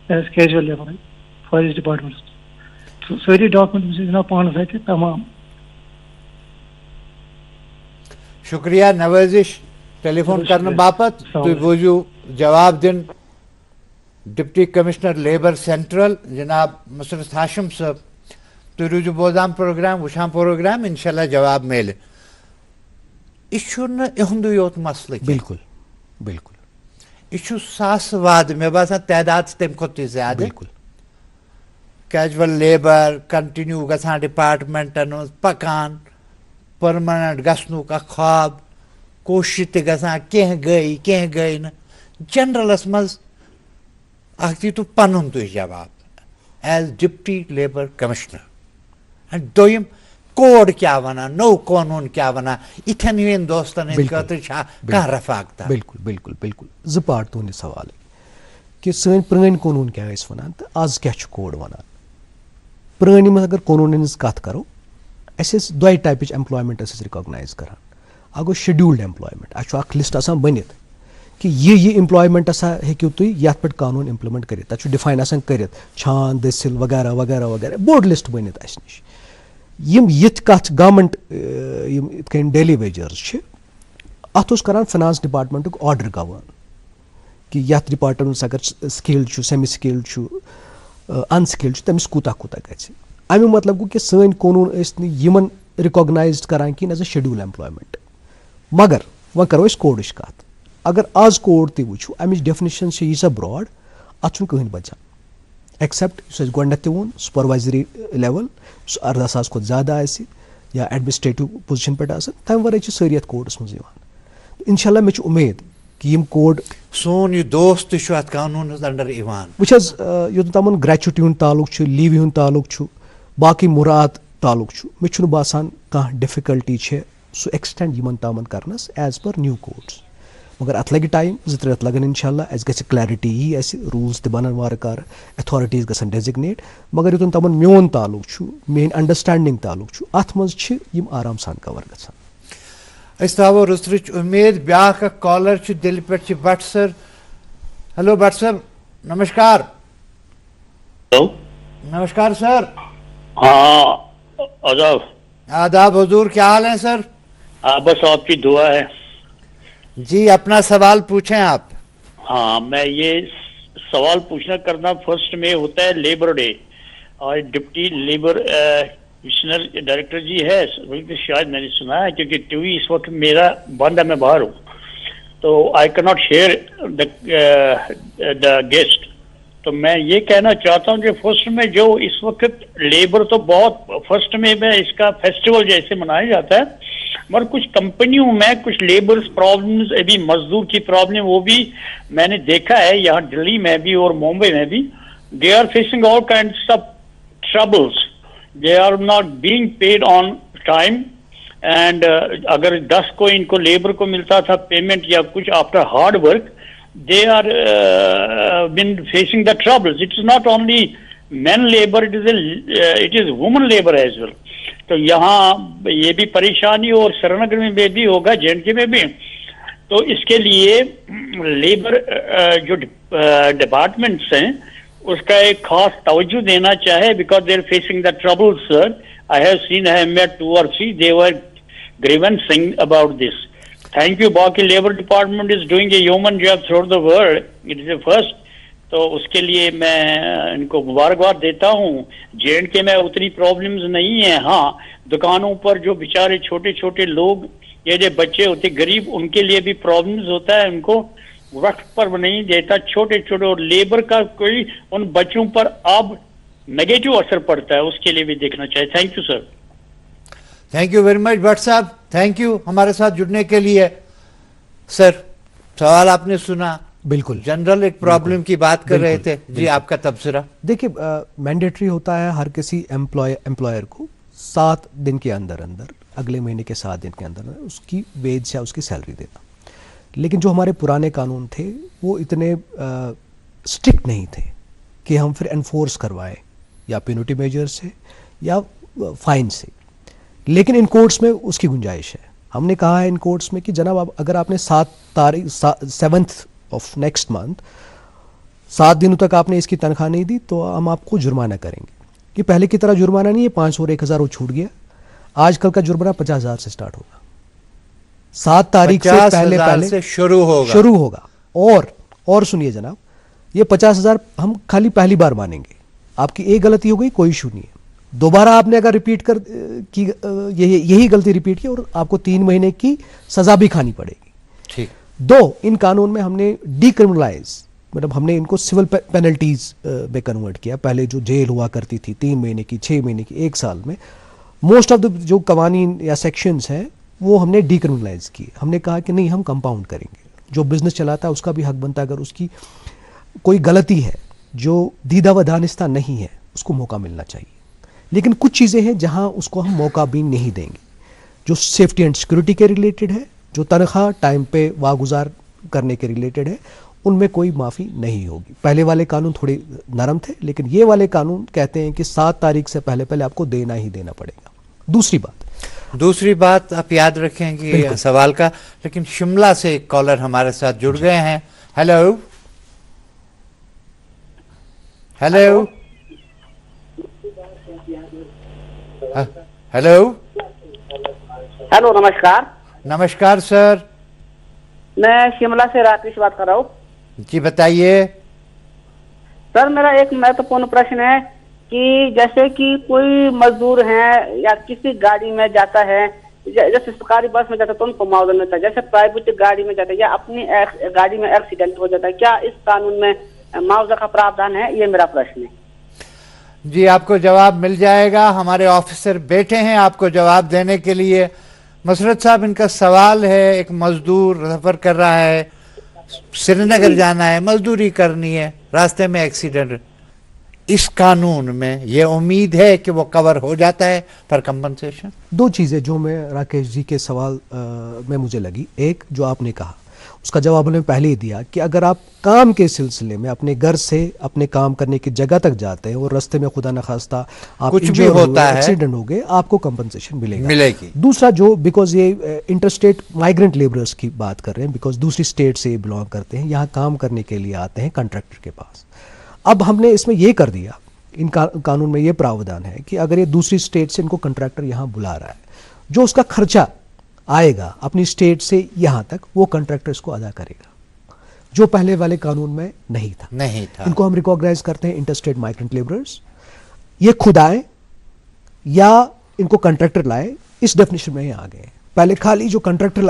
as casual labour forest department. सारी डॉक्यूमेंट जनाब पान सत तमाम। शुक्रिया नवाजिश टेलीफोन करने बापत। तुई बोझू जवाब दिन डिप्टी कमिश्नर लेबर सेंट्रल जनाब मुसरत हाशिम साहब। तुई रुजू बोजाम प्रोग्राम वुशाम प्रोग्राम इंशाल्लाह जवाब मेले। इशु न इहुंदु योत मसले। बिल्कुल बिल्कुल। इशु सासवाद में बासा तादाद तम खोत ज्यादा। बिल्कुल। कैजुअल लेबर कंटिन्यू गसान डिपार्टमेंटन पकान, परमानेंट गसनु का ख्वाब, कोशिश ते गसान कह गई न जनरलस मज अखती तो पनुन तुझ जवाब as deputy labour commissioner. And दोयम कोड क्या वना, नो कानून क्या वना, इथन इन दोस्तन कह रफाकता। बिल्कुल बिल्कुल बिल्कुल। ज पार्ट तुंद सवाल कि सन पुरान कानून क्या वन तो आज क्या कोड वन। पुरान में अगर कानून कत करो, अस दो टाइप एम्प्लॉयमेंट रिकॉग्नाइज करान। अ गो शेड्यूल्ड एम्प्लॉयमेंट, अ लिस्ट बनित कि ये एम्प्लॉयमेंट हसा हेकू तुम ये पे कानून इम्प्लीमेंट कर डिफाइन कर छान दसिल वगैरह वगैरह वगैरह बोर्ड लिस्ट बनित अस नश। यिथ कथ गवर्नमेंट इत डेली वेजर्स अत करान फाइनेंस डिपार्टमेंट ऑर्डर गवर्न कि यथ डिपार्टमेंट अगर स्किल्ड सेमी स्किल्ड अनस्किल्ड तमिस कूता कूता गि। अमु मतलब गो कि सन कानून रिकॉग्नाइज करान कि एज अ शेड्यूल एम्प्लॉयमेंट। मगर वह करो कोड कत। अगर आज कोड तु वो अमिच डेफिनेशन यीसा ब्रॉड अत कहीं बचान एक्सेप्ट गोडनथ वोन सुपरवाइजरी लेवल 18,000 खुद ज़्यादा आसि या एडमिनिस्ट्रेटिव पोजिशन पे तम वर सारी अत कोडस मज इंशाल्लाह मे उम्मीद कि यम कोड सोन यह दोस्त कानून अंडर वो यो तमन ग्रेचुटी हुंद तालुक लीव हुंद तालुक बाकी मुराद तालुक मे बासान कह डिफिकल्टी सह एक्सटेंड यमन तामन करनस एज पर न्यू कोड्स। मगर अत लगे टाइम 2-3 रेत लगन इंशाल्लाह अस गि क्लैरिटी यी अस रूल्स तन वार कार अथॉरिटीज गसन डेजिग्नेट। मगर युतन तमन मोन तालुक मेन अंडरस्टैंडिंग तालुक अत मज यम आराम सान कवर गसान। थो रुसरच उम्मीद ब्या कॉलर दिल पे Bhatt sir. Hello Bhatt sir, नमस्कार। हेलो नमस्कार सर। हाँ आदाब। आदाब हुजूर, क्या हाल है सर? बस आपकी दुआ है जी। अपना सवाल पूछें आप। हाँ, मैं ये सवाल पूछना करना फर्स्ट में होता है लेबर डे और डिप्टी लेबर कमिश्नर डायरेक्टर जी है तो शायद मैंने सुना है क्योंकि टीवी इस वक्त मेरा बंद है, मैं बाहर हूँ तो I can not share the guest तो मैं ये कहना चाहता हूँ कि फर्स्ट में जो इस वक्त लेबर तो बहुत फर्स्ट में इसका फेस्टिवल जैसे मनाया जाता है, मगर कुछ कंपनियों में कुछ लेबर प्रॉब्लम्स, अभी मजदूर की प्रॉब्लम वो भी मैंने देखा है यहाँ दिल्ली में भी और मुंबई में भी. They are facing all kinds of troubles. They are not being paid on time. And अगर 10 को इनको लेबर को मिलता था पेमेंट या कुछ after hard work, they are been facing the troubles. It is not only men labor, it is woman labor as well. तो यहाँ ये भी परेशानी और श्रीनगर में भी होगा, JNK में भी. तो इसके लिए लेबर जो डिपार्टमेंट्स हैं उसका एक खास तवज्जो देना चाहे, because they are facing the troubles, sir. I have seen, I have met 2 or 3, they were grieving about this. Thank you. बाकी labour department is doing a human job through the world. It is a first. तो उसके लिए मैं इनको मुबारकबाद देता हूँ. JNK में उतनी प्रॉब्लम्स नहीं है. हाँ, दुकानों पर जो बेचारे छोटे छोटे लोग, ये जो बच्चे होते गरीब, उनके लिए भी प्रॉब्लम्स होता है. उनको वक्त पर नहीं देता छोटे छोटे, और लेबर का कोई उन बच्चों पर अब नेगेटिव असर पड़ता है, उसके लिए भी देखना चाहिए. Thank you sir. Thank you very much Bhat साहब. थैंक यू हमारे साथ जुड़ने के लिए. सर, सवाल आपने सुना. बिल्कुल जनरल एक प्रॉब्लम की बात कर रहे थे जी. आपका तबसरा. देखिए, मैंडेटरी होता है हर किसी एम्प्लॉयर को 7 दिन के अंदर अंदर, अगले महीने के 7 दिन के अंदर उसकी वेज या उसकी सैलरी देना. लेकिन जो हमारे पुराने कानून थे वो इतने स्ट्रिक्ट नहीं थे कि हम फिर एनफोर्स करवाएं, या पेनल्टी मेजर से या फाइन से. लेकिन इन कोर्ट्स में उसकी गुंजाइश है. हमने कहा है इन कोर्ट्स में कि जनाब, अगर आपने 7th ऑफ नेक्स्ट मंथ 7 दिनों तक आपने इसकी तनख्वाह नहीं दी तो हम आपको जुर्माना करेंगे. कि पहले की तरह जुर्माना नहीं है 500 और 1000 वो छूट गया. आजकल का जुर्माना 50,000 से स्टार्ट होगा. 7 तारीख से पहले से शुरू होगा. और सुनिए जनाब, ये 50,000 हम खाली पहली बार मानेंगे. आपकी एक गलती हो गई, कोई इशू नहीं है. दोबारा आपने अगर रिपीट कर की यही गलती रिपीट की और आपको 3 महीने की सजा भी खानी पड़ेगी. ठीक. 2, इन कानून में हमने डीक्रिमिनलाइज, मतलब हमने इनको सिविल पेनल्टीज में कन्वर्ट किया. पहले जो जेल हुआ करती थी 3 महीने की, 6 महीने की, 1 साल में, मोस्ट ऑफ द जो कवानीन या सेक्शंस हैं वो हमने डीक्रिमिनलाइज किए. हमने कहा कि नहीं, हम कंपाउंड करेंगे. जो बिजनेस चलाता है उसका भी हक बनता है, अगर उसकी कोई गलती है जो दीदा व दानिस्ता नहीं है उसको मौका मिलना चाहिए. लेकिन कुछ चीज़ें हैं जहां उसको हम मौका भी नहीं देंगे. जो सेफ्टी एंड सिक्योरिटी के रिलेटेड है, जो तनख्वाह टाइम पे वागुजार करने के रिलेटेड है, उनमें कोई माफ़ी नहीं होगी. पहले वाले कानून थोड़े नरम थे, लेकिन ये वाले कानून कहते हैं कि 7 तारीख से पहले आपको देना ही देना पड़ेगा. दूसरी बात आप याद रखेंगे सवाल का. लेकिन शिमला से एक कॉलर हमारे साथ जुड़ गए हैं. हेलो. हेलो. हेलो. हेलो, नमस्कार. नमस्कार सर. मैं शिमला से राकेश बात कर रहा हूँ. जी बताइए. सर, मेरा एक महत्वपूर्ण प्रश्न है कि जैसे कि कोई मजदूर है या किसी गाड़ी में जाता है, जैसे सरकारी बस में जाता है तो उनको मुआवजा मिलता है, जैसे प्राइवेट गाड़ी में जाता है या अपनी गाड़ी में एक्सीडेंट हो जाता है, क्या इस कानून में मुआवजा का प्रावधान है? ये मेरा प्रश्न है. जी, आपको जवाब मिल जाएगा. हमारे ऑफिसर बैठे हैं आपको जवाब देने के लिए. मसरत साहब, इनका सवाल है, एक मजदूर सफर कर रहा है, श्रीनगर जाना है, मजदूरी करनी है, रास्ते में एक्सीडेंट. इस कानून में ये उम्मीद है कि वो कवर हो जाता है पर कंपनसेशन. 2 चीज़ें जो मैं राकेश जी के सवाल में मुझे लगी. एक, जो आपने कहा उसका जवाब हमने पहले ही दिया कि अगर आप काम के सिलसिले में अपने घर से अपने काम करने की जगह तक जाते हैं और रास्ते में खुदा न खास्ता आप कुछ भी होता है, एक्सीडेंट हो गए, आपको कंपनसेशन मिलेगी. दूसरा, जो बिकॉज ये इंटरस्टेट माइग्रेंट लेबरर्स की बात कर रहे हैं, बिकॉज दूसरी स्टेट से बिलोंग करते हैं, यहाँ काम करने के लिए आते हैं कॉन्ट्रैक्टर के पास. अब हमने इसमें यह कर दिया, इन कानून में ये प्रावधान है कि अगर ये दूसरी स्टेट से इनको कॉन्ट्रैक्टर यहाँ बुला रहा है, जो उसका खर्चा आएगा अपनी स्टेट से यहाँ तक, वो कॉन्ट्रैक्टर इसको अदा करेगा, जो पहले वाले कानून में नहीं था. इनको हम रिकॉग्नाइज करते हैं इंटरस्टेट माइग्रेंट लेबरर्स. ये खुद आए या इनको कॉन्ट्रैक्टर लाए, इस डेफिनेशन में ये आ गए. पहले खाली जो कॉन्ट्रैक्टर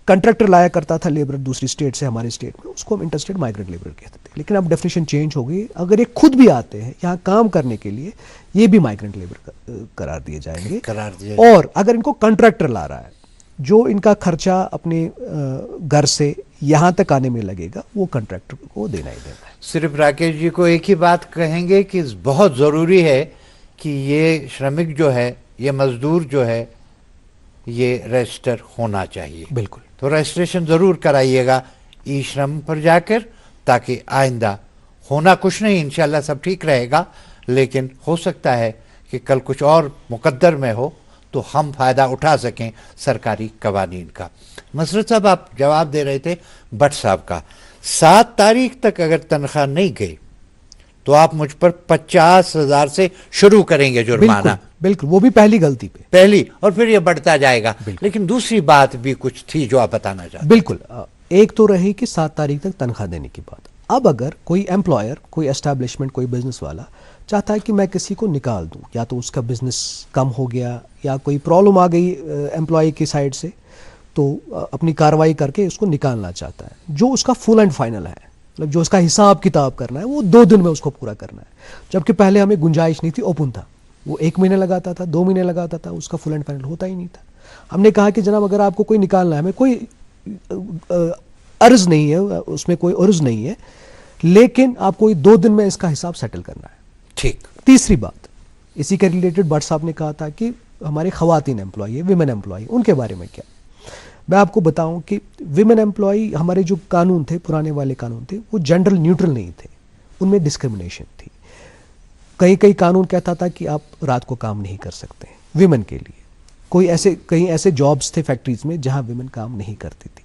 कंट्रैक्टर लाया करता था लेबर दूसरी स्टेट से हमारे स्टेट में, उसको हम इंटरस्टेट माइग्रेंट लेबर कहते थे। लेकिन अब डेफिनेशन चेंज हो गई, अगर ये खुद भी आते हैं यहाँ काम करने के लिए, ये भी माइग्रेंट लेबर करार दिए जाएंगे। और अगर इनको कंट्रैक्टर ला रहा है, जो इनका खर्चा अपने घर से यहाँ तक आने में लगेगा, वो कंट्रैक्टर को देना ही देना है। सिर्फ राकेश जी को एक ही बात कहेंगे कि बहुत ज़रूरी है कि ये श्रमिक जो है, ये मजदूर जो है, ये रजिस्टर होना चाहिए। बिल्कुल। तो रजिस्ट्रेशन ज़रूर कराइएगा ई श्रम पर जाकर, ताकि आइंदा होना कुछ नहीं, इंशाल्लाह सब ठीक रहेगा, लेकिन हो सकता है कि कल कुछ और मुकद्दर में हो तो हम फ़ायदा उठा सकें सरकारी कवानीन का। मसरत साहब, आप जवाब दे रहे थे भट्ट साहब का, 7 तारीख तक अगर तनख्वाह नहीं गई तो आप मुझ पर 50,000 से शुरू करेंगे जुर्माना। बिल्कुल, वो भी पहली गलती पे, पहली, और फिर ये बढ़ता जाएगा। लेकिन दूसरी बात भी कुछ थी जो आप बताना चाहते। बिल्कुल, एक तो रही कि 7 तारीख तक तनख्वाह देने की बात। अब अगर कोई एम्प्लॉयर, कोई एस्टैब्लिशमेंट, कोई बिजनेस वाला चाहता है कि मैं किसी को निकाल दूं, या तो उसका बिजनेस कम हो गया या कोई प्रॉब्लम आ गई एम्प्लॉय की साइड से, तो अपनी कार्रवाई करके उसको निकालना चाहता है, जो उसका फुल एंड फाइनल है, मतलब जो उसका हिसाब किताब करना है, वो 2 दिन में उसको पूरा करना है। जबकि पहले हमें गुंजाइश नहीं थी, ओपन था, वो 1 महीने लगाता था, 2 महीने लगाता था, उसका फुल एंड फाइनल होता ही नहीं था। हमने कहा कि जनाब, अगर आपको कोई निकालना है, हमें कोई अर्ज नहीं है, उसमें कोई अर्ज नहीं है, लेकिन आपको 2 दिन में इसका हिसाब सेटल करना है। ठीक। तीसरी बात, इसी के रिलेटेड भट्ट साहब ने कहा था कि हमारे खवातीन एम्प्लॉय, विमेन एम्प्लॉय, उनके बारे में क्या। मैं आपको बताऊं कि विमेन एम्प्लॉय, हमारे जो कानून थे, पुराने वाले कानून थे, वो जेंडर न्यूट्रल नहीं थे, उनमें डिस्क्रिमिनेशन थी। कई कानून कहता था कि आप रात को काम नहीं कर सकते विमेन के लिए। कई ऐसे जॉब्स थे फैक्ट्रीज में जहां विमेन काम नहीं करती थी,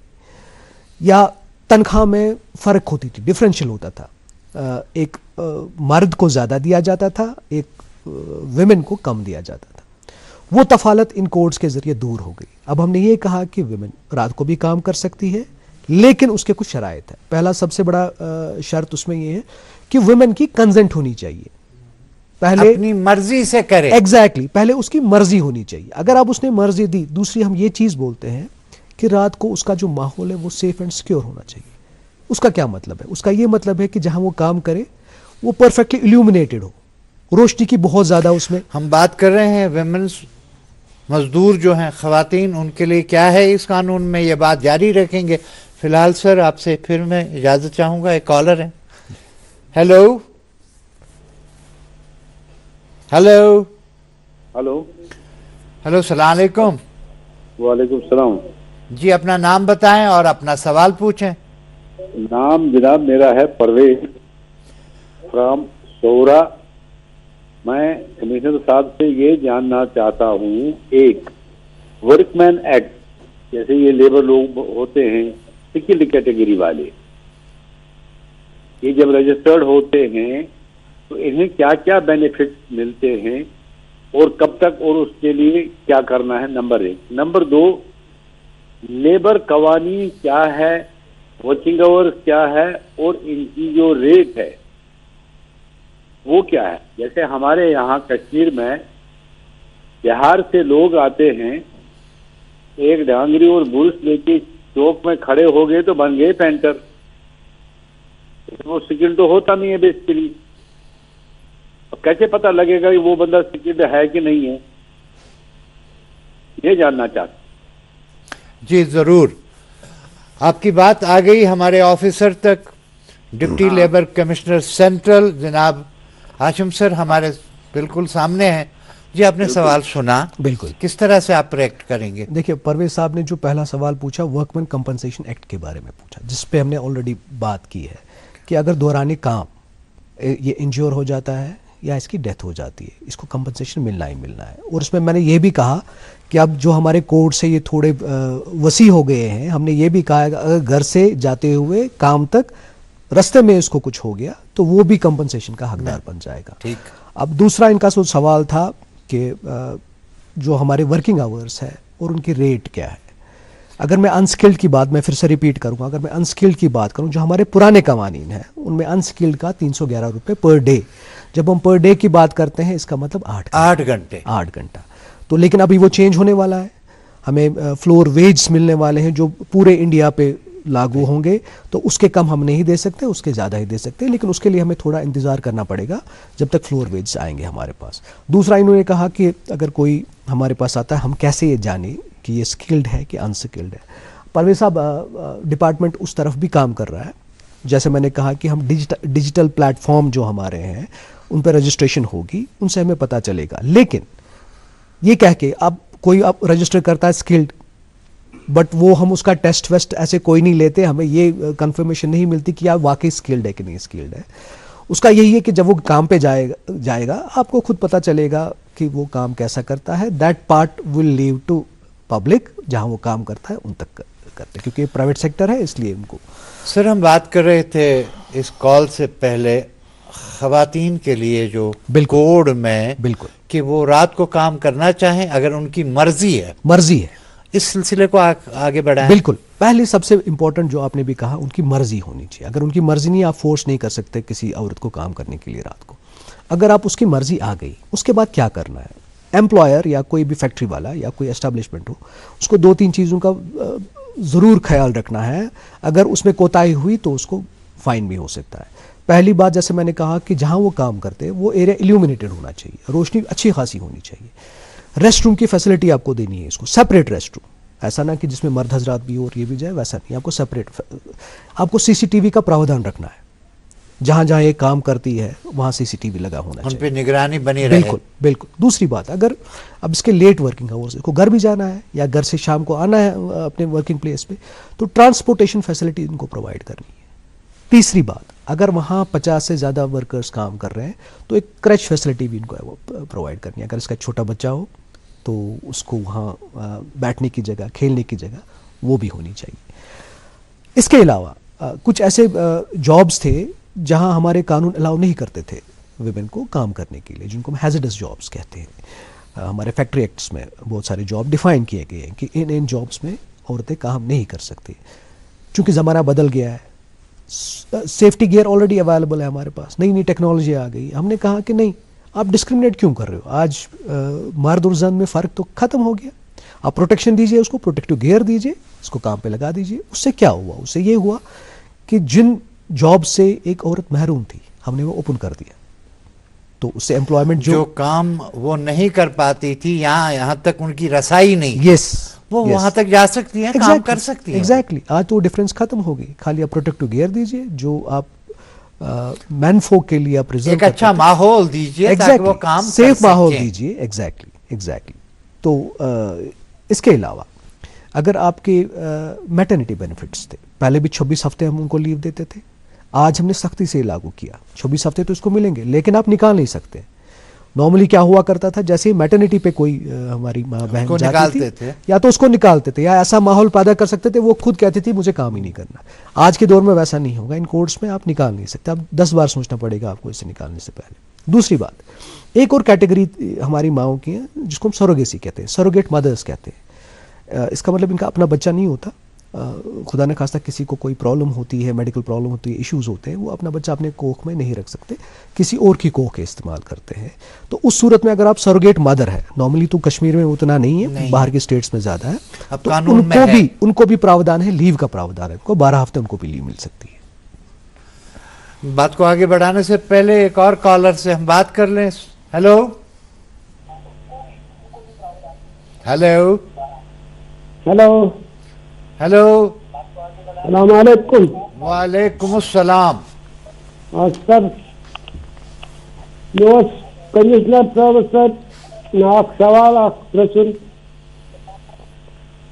या तनख्वाह में फ़र्क होती थी, डिफरेंशियल होता था, एक मर्द को ज़्यादा दिया जाता था, एक विमेन को कम दिया जाता था। वो तफालत इन कोड्स के ज़रिए दूर हो गई। अब हमने ये कहा कि विमेन रात को भी काम कर सकती है, लेकिन उसके कुछ शराइत है। पहला सबसे बड़ा शर्त उसमें ये है कि विमेन की कंसेंट होनी चाहिए, पहले अपनी मर्जी से करे। एग्जैक्टली, पहले उसकी मर्जी होनी चाहिए। अगर अब उसने मर्जी दी, दूसरी हम ये चीज़ बोलते हैं कि रात को उसका जो माहौल है वो सेफ एंड सिक्योर होना चाहिए। उसका क्या मतलब है? उसका ये मतलब है कि जहां वो काम करे वो परफेक्टली इल्यूमिनेटेड हो, रोशनी की बहुत ज़्यादा उसमें। हम बात कर रहे हैं वेमेन्स मजदूर जो हैं, ख़वातीन, उनके लिए क्या है इस कानून में, ये बात जारी रखेंगे। फिलहाल सर आपसे फिर मैं इजाज़त चाहूँगा, एक कॉलर है। हेलो हेलो हेलो हेलो, सलाम अलैकुम। वालेकुम सलाम जी, अपना नाम बताएं और अपना सवाल पूछें। नाम जनाब मेरा है परवेज फ्रॉम सोरा। मैं कमिश्नर साहब से ये जानना चाहता हूँ, एक वर्कमैन एक्ट, जैसे ये लेबर लोग होते हैं स्किल्ड कैटेगरी वाले, ये जब रजिस्टर्ड होते हैं तो इन्हें क्या क्या बेनिफिट मिलते हैं और कब तक, और उसके लिए क्या करना है, नंबर 1। नंबर 2, लेबर कवानीन क्या है, वर्किंग आवर्स क्या है और इनकी जो रेट है वो क्या है। जैसे हमारे यहाँ कश्मीर में बिहार से लोग आते हैं, एक डांगरी और बुर्स लेके चौक में खड़े हो गए तो बन गए पेंटर। वो स्किल्ड तो होता नहीं है बेसिकली। अब कैसे पता लगेगा कि वो बंदा स्किल्ड है कि नहीं है, ये जानना चाहते। जी ज़रूर, आपकी बात आ गई हमारे ऑफिसर तक। डिप्टी लेबर कमिश्नर सेंट्रल जनाब हाशिम सर हमारे बिल्कुल सामने हैं। जी, आपने सवाल सुना, बिल्कुल किस तरह से आप रिएक्ट करेंगे? देखिए, परवेज साहब ने जो पहला सवाल पूछा वर्कमैन कंपनसेशन एक्ट के बारे में पूछा, जिस पे हमने ऑलरेडी बात की है कि अगर दौरानी काम ये इंज्योर हो जाता है या इसकी डेथ हो जाती है, इसको कंपनसेशन मिलना ही मिलना है। और इसमें मैंने ये भी कहा कि अब जो हमारे कोड से ये थोड़े वसी हो गए हैं, हमने ये भी कहा अगर घर से जाते हुए काम तक रास्ते में इसको कुछ हो गया तो वो भी कंपनसेशन का हकदार बन जाएगा। ठीक। अब दूसरा इनका सवाल था कि जो हमारे वर्किंग आवर्स है और उनकी रेट क्या है। अगर मैं अनस्किल्ड की बात, मैं फिर से रिपीट करूंगा, अगर मैं अनस्किल्ड की बात करूं, जो हमारे पुराने कवानीन हैं उनमें अनस्किल्ड का 311 रुपये पर डे। जब हम पर डे की बात करते हैं इसका मतलब 8 घंटा। तो लेकिन अभी वो चेंज होने वाला है। हमें फ्लोर वेज मिलने वाले हैं जो पूरे इंडिया पे लागू होंगे, तो उसके कम हम नहीं दे सकते, उसके ज़्यादा ही दे सकते हैं, लेकिन उसके लिए हमें थोड़ा इंतज़ार करना पड़ेगा जब तक फ्लोर वेज आएंगे हमारे पास। दूसरा इन्होंने कहा कि अगर कोई हमारे पास आता है हम कैसे ये जाने कि ये स्किल्ड है कि अनस्किल्ड है। परवेज साहब, डिपार्टमेंट उस तरफ भी काम कर रहा है। जैसे मैंने कहा कि हम डिजिटल प्लेटफॉर्म जो हमारे हैं उन पर रजिस्ट्रेशन होगी, उनसे हमें पता चलेगा। लेकिन ये कह के अब कोई अब रजिस्टर करता है स्किल्ड, बट वो हम उसका टेस्ट वेस्ट ऐसे कोई नहीं लेते, हमें ये कंफर्मेशन नहीं मिलती कि आप वाकई स्किल्ड है कि नहीं स्किल्ड है। उसका यही है कि जब वो काम पे जाएगा आपको खुद पता चलेगा कि वो काम कैसा करता है। That part will leave to public, जहाँ वो काम करता है उन तक करते, क्योंकि प्राइवेट सेक्टर है इसलिए उनको। सर, हम बात कर रहे थे इस कॉल से पहले खवातीन के लिए जो कोड में बिल्कुल कि वो रात को काम करना चाहें अगर उनकी मर्जी है, इस सिलसिले को आगे बढ़ाएं। बिल्कुल, पहले सबसे इंपॉर्टेंट जो आपने भी कहा, उनकी मर्जी होनी चाहिए। अगर उनकी मर्जी नहीं, आप फोर्स नहीं कर सकते किसी औरत को काम करने के लिए रात को। अगर आप उसकी मर्जी आ गई, उसके बाद क्या करना है, एम्प्लॉयर या कोई भी फैक्ट्री वाला या कोई एस्टेब्लिशमेंट हो, उसको 2-3 चीज़ों का ज़रूर ख्याल रखना है। अगर उसमें कोताही हुई तो उसको फाइन भी हो सकता है। पहली बात, जैसे मैंने कहा कि जहाँ वो काम करते हैं वो एरिया इल्यूमिनेटेड होना चाहिए, रोशनी अच्छी खासी होनी चाहिए। रेस्ट रूम की फैसिलिटी आपको देनी है, इसको सेपरेट रेस्ट रूम, ऐसा ना कि जिसमें मर्द हजरात भी हो और ये भी जाए, वैसा नहीं, आपको सेपरेट। आपको सीसीटीवी का प्रावधान रखना है, जहाँ जहाँ ये काम करती है वहाँ सीसीटीवी लगा होना चाहिए, उन पे निगरानी बनी रहे। बिल्कुल बिल्कुल। दूसरी बात, अगर अब इसके लेट वर्किंग आवर्स, इसको घर भी जाना है या घर से शाम को आना है अपने वर्किंग प्लेस पे, तो ट्रांसपोर्टेशन फैसिलिटी इनको प्रोवाइड करनी है। तीसरी बात, अगर वहाँ 50 से ज़्यादा वर्कर्स काम कर रहे हैं तो एक क्रैच फैसिलिटी भी इनको प्रोवाइड करनी है। अगर इसका छोटा बच्चा हो तो उसको वहाँ बैठने की जगह, खेलने की जगह वो भी होनी चाहिए। इसके अलावा कुछ ऐसे जॉब्स थे जहाँ हमारे कानून अलाउ नहीं करते थे विमेन को काम करने के लिए, जिनको हम हैज़र्डस जॉब्स कहते हैं। हमारे फैक्ट्री एक्ट्स में बहुत सारे जॉब डिफाइन किए गए हैं कि इन जॉब्स में औरतें काम नहीं कर सकती। चूँकि ज़माना बदल गया है, सेफ्टी गियर ऑलरेडी अवेलेबल है हमारे पास, नई नई टेक्नोलॉजी आ गई, हमने कहा कि नहीं, आप डिस्क्रिमिनेट क्यों कर रहे हो। आज मर्द और जन में फ़र्क तो ख़त्म हो गया, आप प्रोटेक्शन दीजिए, उसको प्रोटेक्टिव गियर दीजिए, उसको काम पे लगा दीजिए। उससे क्या हुआ, उससे ये हुआ कि जिन जॉब से एक औरत महरूम थी हमने वो ओपन कर दिया, तो उससे एम्प्लॉयमेंट जो काम वो नहीं कर पाती थी, यहाँ तक उनकी रसाई नहीं, वो वहां तक जा सकती है, काम कर सकती है। एग्जैक्टली, आज तो डिफरेंस खत्म हो गई। खाली आप प्रोटेक्टिव गियर दीजिए, जो आप मैन फोक के लिए आप रिजर्व, एक अच्छा माहौल दीजिए ताकि वो काम सेफ माहौल दीजिए। एग्जैक्टली। तो इसके अलावा अगर आपके मैटरनिटी बेनिफिट्स थे, पहले भी 26 हफ्ते हम उनको लीव देते थे, आज हमने सख्ती से लागू किया। 26 हफ्ते तो इसको मिलेंगे, लेकिन आप निकाल नहीं सकते। नॉर्मली क्या हुआ करता था, जैसे ही मैटरनिटी पे कोई हमारी माँ बहन जाती थी, या तो उसको निकालते थे या ऐसा माहौल पैदा कर सकते थे वो खुद कहती थी मुझे काम ही नहीं करना। आज के दौर में वैसा नहीं होगा, इन कोर्ट्स में आप निकाल नहीं सकते, आप 10 बार सोचना पड़ेगा आपको इसे निकालने से पहले। दूसरी बात, एक और कैटेगरी हमारी माओं की है जिसको हम सरोगेसी कहते हैं, सरोगेट मदर्स कहते हैं। इसका मतलब इनका अपना बच्चा नहीं होता, खुदा न खास्ता किसी को कोई प्रॉब्लम होती है, मेडिकल प्रॉब्लम होती है, इश्यूज होते हैं, वो अपना बच्चा अपने कोख में नहीं रख सकते, किसी और की कोख के इस्तेमाल करते हैं। तो उस सूरत में अगर आप सरोगेट मदर है, नॉर्मली तो कश्मीर में उतना नहीं है, बाहर के स्टेट्स में ज़्यादा है, तो उनको भी प्रावधान है, लीव का प्रावधान है, उनको 12 हफ्ते उनको भी लीव मिल सकती है। बात को आगे बढ़ाने से पहले एक और कॉलर से हम बात कर लें। हेलो हेलो हेलो हेलो, अस्सलामुअलैकुम। वालेकुम अस्सलाम। सर, मैं कमिश्नर साहब सर सवाल प्रश्न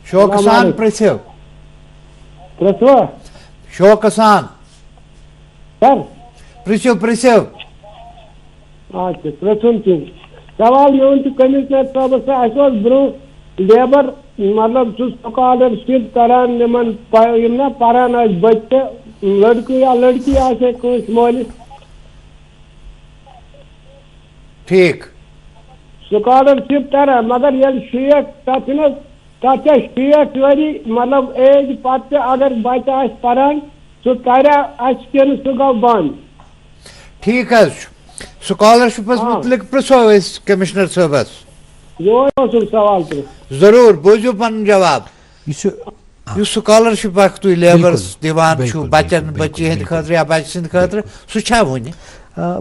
शोकसान प्रश्न शोकसान सर प्रश्न अच्छा प्रश्न सवाल मे कमिश्नर साहब सर ब्रो लेबर मतलब स्कॉलरशिप करान ना पारान बच्चे लड़की या लड़की आसे मोलिस ठीक स्कॉलरशिप तरह मगर ये 60 वरी मतलब एज पत अगर बच्चा पारान सह कर सह बंद। ठीक है, स्कॉलरशिप मुतलिक प्रिसो कमिश्नर साहबस। ये सवाल तो जरूर बोझो पन जवाब यह स्कॉलरशिप तुम लेबर्स दिवान बिल्कुल, बच्चन बिल्कुल, बच्ची हंद बिल्कुल। खतर या बच्चे सिंद खतर सह one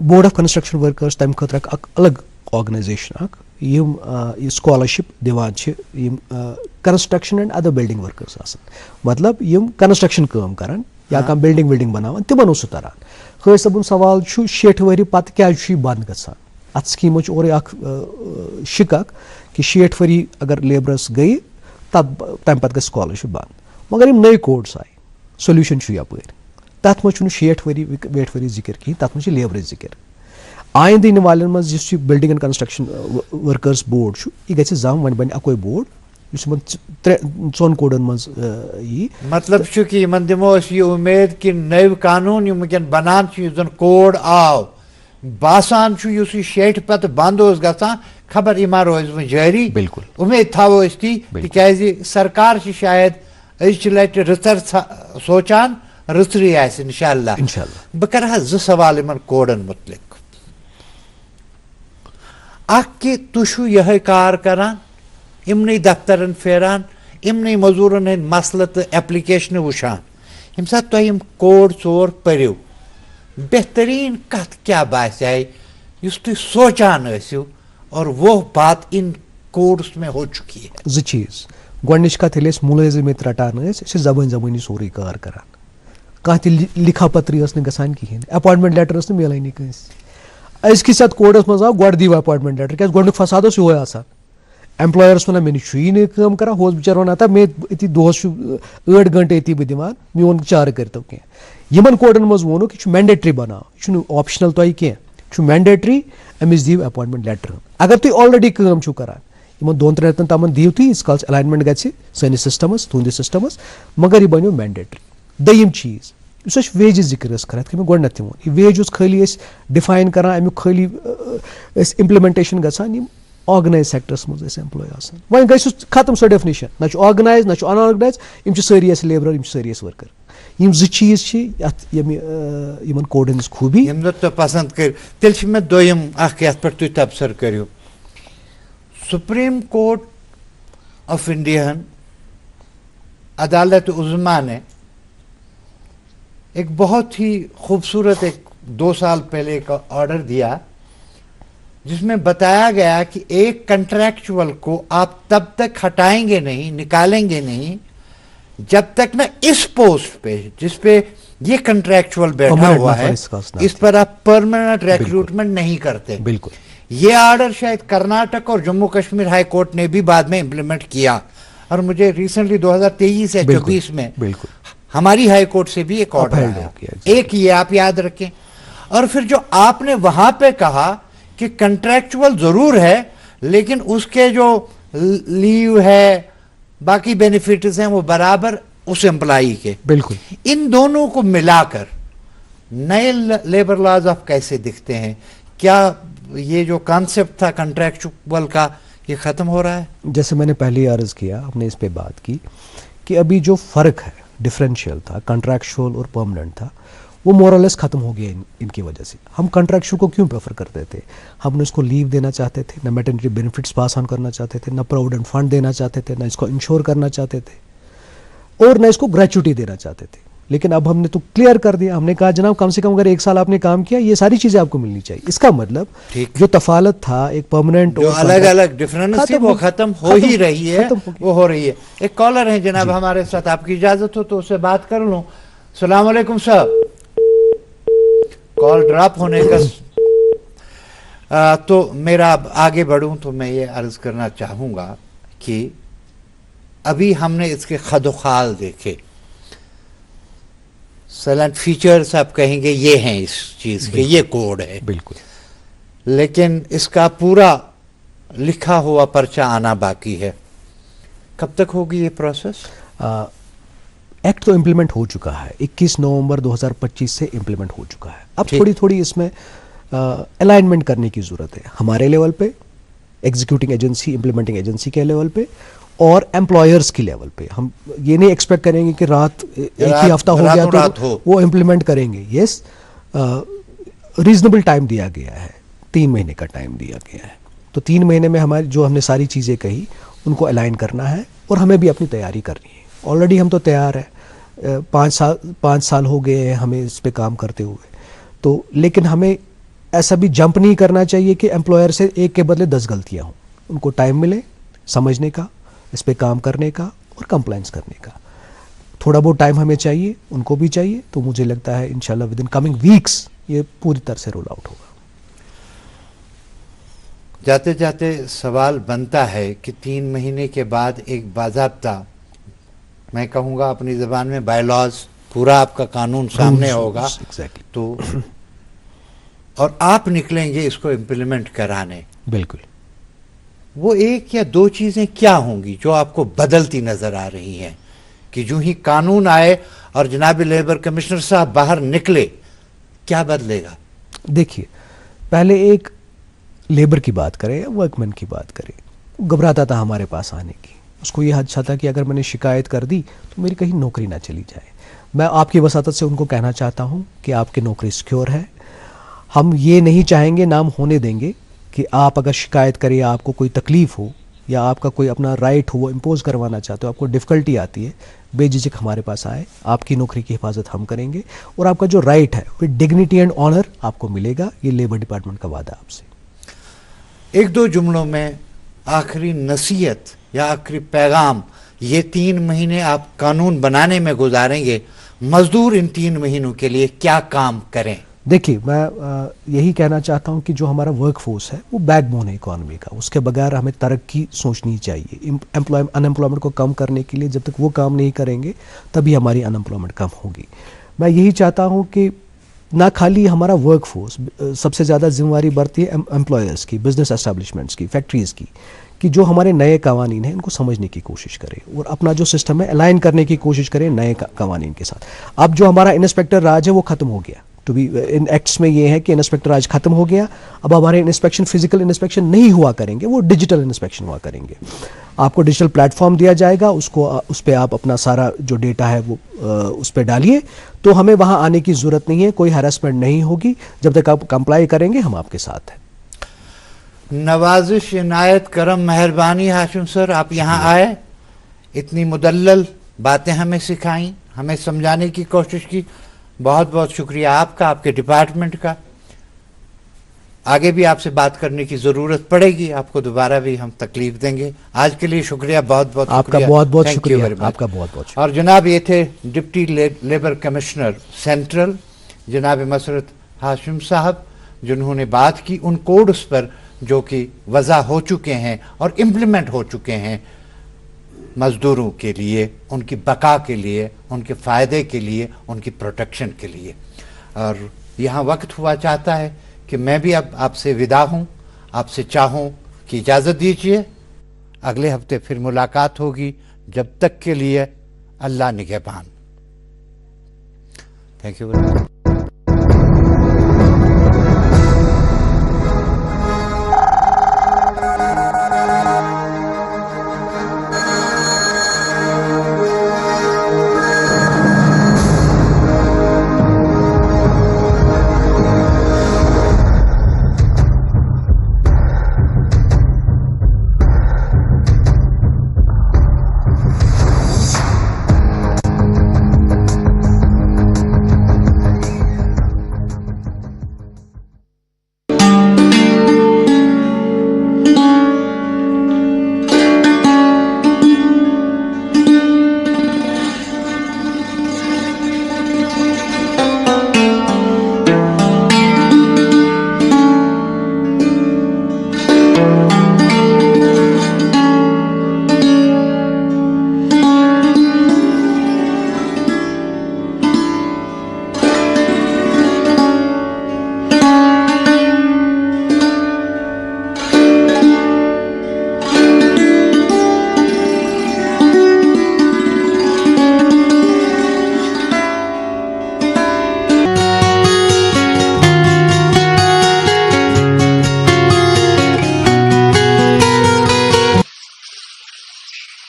board of construction workers तम खतर अलग ऑर्गेनाइजेशन यह स्कॉलरशिप दिवान construction and other building workers मतलब यम कंस्ट्रक्शन काम करान या कम बिल्डिंग विल्डिंग बनावान तिमन उस तरान खै सबन सवाल 60 वरी पत क्या बंद गसान अत स्कीम और शिक कि 60 वरी अगर लेबरस गई तब तम पत गई स्कॉलरशिप बंद मगर यम नई कोड्स आए सोल्यूशन यप तथ मज 60 वरी वेट वरी जिक्र कहीं तथ मज लेबर जिक्र आइंद इन वाले मज building and construction workers board यह गि जम वन बन अकोई बोर्ड चौन कोडन मज यी मतलब कि दिमो ये उम्मीद कि नव कानून यम वनकन बनान जन कोड आव बासान 60 पत बंद गसान खबर यह रोज वो जारी बिल्कुल उम्मीद थो ती तिक सरकार शायद अज लट रचर सोचान रचरी इंशाल्लाह बह कर जो सवाल इन कोडन मुतलिक कि तुम यह कार करान इमन दफ्तरन फेरान इमन मजूरन हंद मसल तो एप्लिकेशन वुचान यम सात तुम कोड 4 परो बेहतरीन कत क्या बासाए तुम सोचान और वो बात इन कोड्स में हो चुकी है जो चीज गोडनिच कत मुलाजिमियत रटान जबान जबानी सोरे कार करान कह लिखा पत्री गसान कहें अपॉइंटमेंट लेटर मिलानी कंस अजकिस कोडस मज आव गोड दीव अपॉइंटमेंट लेटर क्या गोडनुक फसाद यो आसान एम्प्लॉयरस वन मे नी कम कर होस बिचार वन आता मे ये दोस 8 घंटे ये बह दिवान मोन चार करतो कह कोडन मज वोन यह मैंडेटरी बनाओ यह ऑप्शनल तुम कह mandatory Amish Diu appointment letter अगर तुम ऑलरेडी कम छो करान इन 2-3 रेतन तमन दीव तुम इस काल अलाइनमेंट गि सैनिस सिस्टमस तुंदिस सिस्टमस मगर यह बनो मैंडेटरी दोयम चीज इस वेज जिक्र कर गोडनथ वो यह वेज खाली डिफाइन कर अमुक खाली इम्प्लीमेंटेशन गसान ऑर्गनाइज सेक्टर्स मज एम्प्लॉय वन गई खत्म सो डेफिनेशन ना ऑर्गनाइज ना अनऑर्गनाइज यम सारी लेबर यम सारी वर्कर यम जो चीज इन कोडन खूबी तो पसंद कर तेल मे दोयम पे तुम तबसर करो सुप्रीम कोर्ट ऑफ इंडिया अदालत उज़्मा ने एक बहुत ही खूबसूरत 2 साल पहले का ऑर्डर दिया जिसमें बताया गया कि एक कंट्रैक्चुअल को आप तब तक हटाएंगे नहीं निकालेंगे नहीं जब तक ना इस पोस्ट पे जिस पे ये कंट्रैक्चुअल बैठा हुआ है इस पर आप परमानेंट रिक्रूटमेंट नहीं करते। बिल्कुल ये ऑर्डर शायद कर्नाटक और जम्मू कश्मीर हाई कोर्ट ने भी बाद में इंप्लीमेंट किया और मुझे रिसेंटली 2023 या 24 में हमारी हाई कोर्ट से भी एक ऑर्डर आया। एक ये आप याद रखें। और फिर जो आपने वहां पे कहा कि कंट्रैक्चुअल जरूर है लेकिन उसके जो लीव है बाकी बेनिफिट्स हैं वो बराबर उस एम्प्लॉई के। बिल्कुल इन दोनों को मिलाकर नए लेबर लॉज ऑफ कैसे दिखते हैं? क्या ये जो कॉन्सेप्ट था कंट्रैक्चुअल का ये खत्म हो रहा है? जैसे मैंने पहले अर्ज किया, हमने इस पे बात की कि अभी जो फर्क है डिफरेंशियल था कंट्रैक्चुअल और परमानेंट था वो मोरलेस खत्म हो गया इनकी वजह से। हम कंट्रैक्चुअल को क्यों प्रेफर करते थे? हम इसको लीव देना चाहते थे, ना मैटरनिटी बेनिफिट्स पास ऑन करना चाहते थे, ना प्रोविडेंट फंड देना चाहते थे, ना इसको इंश्योर करना चाहते थे और ना इसको ग्रेचुटी देना चाहते थे। लेकिन अब हमने तो क्लियर कर दिया, हमने कहा जनाब कम से कम अगर 1 साल आपने काम किया ये सारी चीजें आपको मिलनी चाहिए। इसका मतलब जो तफालत था एक परमानेंट जो अलग अलग डिफरेंस थी वो खत्म हो ही रही है, वो हो रही है। एक कॉलर है जनाब हमारे साथ, आपकी इजाजत हो तो उससे बात कर लूं। अस्सलाम वालेकुम साहब। कॉल ड्रॉप होने का तो मेरा आगे बढ़ूं तो मैं ये अर्ज करना चाहूंगा कि अभी हमने इसके खदोखाल देखे, साइलेंट फीचर्स आप कहेंगे ये हैं इस चीज के, ये कोड है बिल्कुल, लेकिन इसका पूरा लिखा हुआ पर्चा आना बाकी है। कब तक होगी ये प्रोसेस? एक्ट तो इम्प्लीमेंट हो चुका है, 21 नवंबर 2025 से इम्प्लीमेंट हो चुका है। अब थोड़ी थोड़ी इसमें अलाइनमेंट करने की जरूरत है हमारे लेवल पे, एग्जीक्यूटिंग एजेंसी इम्प्लीमेंटिंग एजेंसी के लेवल पे और एम्प्लॉयर्स की लेवल पे। हम ये नहीं एक्सपेक्ट करेंगे कि रात एक ही हफ्ता हो गया तो वो इम्प्लीमेंट करेंगे। यस, रीजनेबल टाइम दिया गया है, 3 महीने का टाइम दिया गया है। तो 3 महीने में हमारी जो हमने सारी चीज़ें कही उनको अलाइन करना है और हमें भी अपनी तैयारी करनी है। ऑलरेडी हम तो तैयार है, 5 साल हो गए हैं हमें इस पे काम करते हुए, तो लेकिन हमें ऐसा भी जंप नहीं करना चाहिए कि एम्प्लॉयर से एक के बदले 10 गलतियाँ हों। उनको टाइम मिले समझने का, इस पे काम करने का और कंप्लाइंस करने का। थोड़ा बहुत टाइम हमें चाहिए, उनको भी चाहिए, तो मुझे लगता है इंशाल्लाह विद इन कमिंग वीक्स ये पूरी तरह से रोल आउट होगा। जाते जाते सवाल बनता है कि 3 महीने के बाद एक बाज़ाब्ता, मैं कहूँगा अपनी ज़बान में, बायलॉज, पूरा आपका कानून सामने होगा। एग्जैक्टली। तो और आप निकलेंगे इसको इम्प्लीमेंट कराने। बिल्कुल। वो 1 या 2 चीज़ें क्या होंगी जो आपको बदलती नज़र आ रही हैं कि जो ही कानून आए और जनाब लेबर कमिश्नर साहब बाहर निकले, क्या बदलेगा? देखिए, पहले एक लेबर की बात करें या वर्कमैन की बात करें, वो घबराता था हमारे पास आने की। उसको ये अच्छा था कि अगर मैंने शिकायत कर दी तो मेरी कहीं नौकरी ना चली जाए। मैं आपकी वसातत से उनको कहना चाहता हूँ कि आपकी नौकरी सिक्योर है। हम ये नहीं चाहेंगे, नाम होने देंगे कि आप अगर शिकायत करें या आपको कोई तकलीफ़ हो या आपका कोई अपना राइट हो वो इम्पोज करवाना चाहते हो, आपको डिफ़िकल्टी आती है, बेझिझक हमारे पास आए, आपकी नौकरी की हिफाजत हम करेंगे और आपका जो राइट है विद डिग्निटी एंड ऑनर आपको मिलेगा। ये लेबर डिपार्टमेंट का वादा आपसे। 1-2 जुमलों में आखिरी नसीहत या आखिरी पैगाम, ये 3 महीने आप कानून बनाने में गुजारेंगे, मजदूर इन 3 महीनों के लिए क्या काम करें? देखिए, मैं यही कहना चाहता हूं कि जो हमारा वर्कफोर्स है वो बैकबोन है इकॉनमी का, उसके बगैर हमें तरक्की सोचनी चाहिए। अनएम्प्लॉयमेंट को कम करने के लिए जब तक वो काम नहीं करेंगे तभी हमारी अनएम्प्लॉयमेंट कम होगी। मैं यही चाहता हूं कि ना खाली हमारा वर्कफोर्स, सबसे ज़्यादा जिम्मेवारी बढ़ती है एम्प्लॉयर्स की, बिजनेस एस्टेब्लिशमेंट्स की, फैक्ट्रीज़ की, कि जो हमारे नए कवानीन हैं इनको समझने की कोशिश करें और अपना जो सिस्टम है अलाइन करने की कोशिश करें नए कवानीन के साथ। अब जो हमारा इंस्पेक्टर राज है वो ख़त्म हो गया। टू बी इन एक्ट्स में ये है कि इंस्पेक्टर राज ख़त्म हो गया। अब हमारे इंस्पेक्शन फिजिकल इंस्पेक्शन नहीं हुआ करेंगे, वो डिजिटल इंस्पेक्शन हुआ करेंगे। आपको डिजिटल प्लेटफॉर्म दिया जाएगा, उसको उस पर आप अपना सारा जो डेटा है वो उस पर डालिए, तो हमें वहाँ आने की ज़रूरत नहीं है, कोई हैरेसमेंट नहीं होगी। जब तक आप कंप्लाई करेंगे हम आपके साथ हैं। नवाजिश, इनायत, करम, मेहरबानी हाशिम सर, आप यहाँ आए, इतनी मुदल्लल बातें हमें सिखाई, हमें समझाने की कोशिश की, बहुत बहुत शुक्रिया आपका, आपके डिपार्टमेंट का। आगे भी आपसे बात करने की ज़रूरत पड़ेगी, आपको दोबारा भी हम तकलीफ देंगे। आज के लिए शुक्रिया, बहुत बहुत आपका बहुत बहुत शुक्रिया, आपका बहुत बहुत शुक्रिया। और जनाब ये थे डिप्टी लेबर कमिश्नर सेंट्रल जनाब मसरत हाशिम साहब, जिन्होंने बात की उन कोड्स पर जो कि वज़ा हो चुके हैं और इम्प्लीमेंट हो चुके हैं मज़दूरों के लिए, उनकी बका के लिए, उनके फ़ायदे के लिए, उनकी प्रोटेक्शन के लिए। और यहाँ वक्त हुआ चाहता है कि मैं भी अब आपसे विदा हूँ, आपसे चाहूँ कि इजाज़त दीजिए। अगले हफ्ते फिर मुलाकात होगी, जब तक के लिए अल्लाह निगहबान। Thank you very much.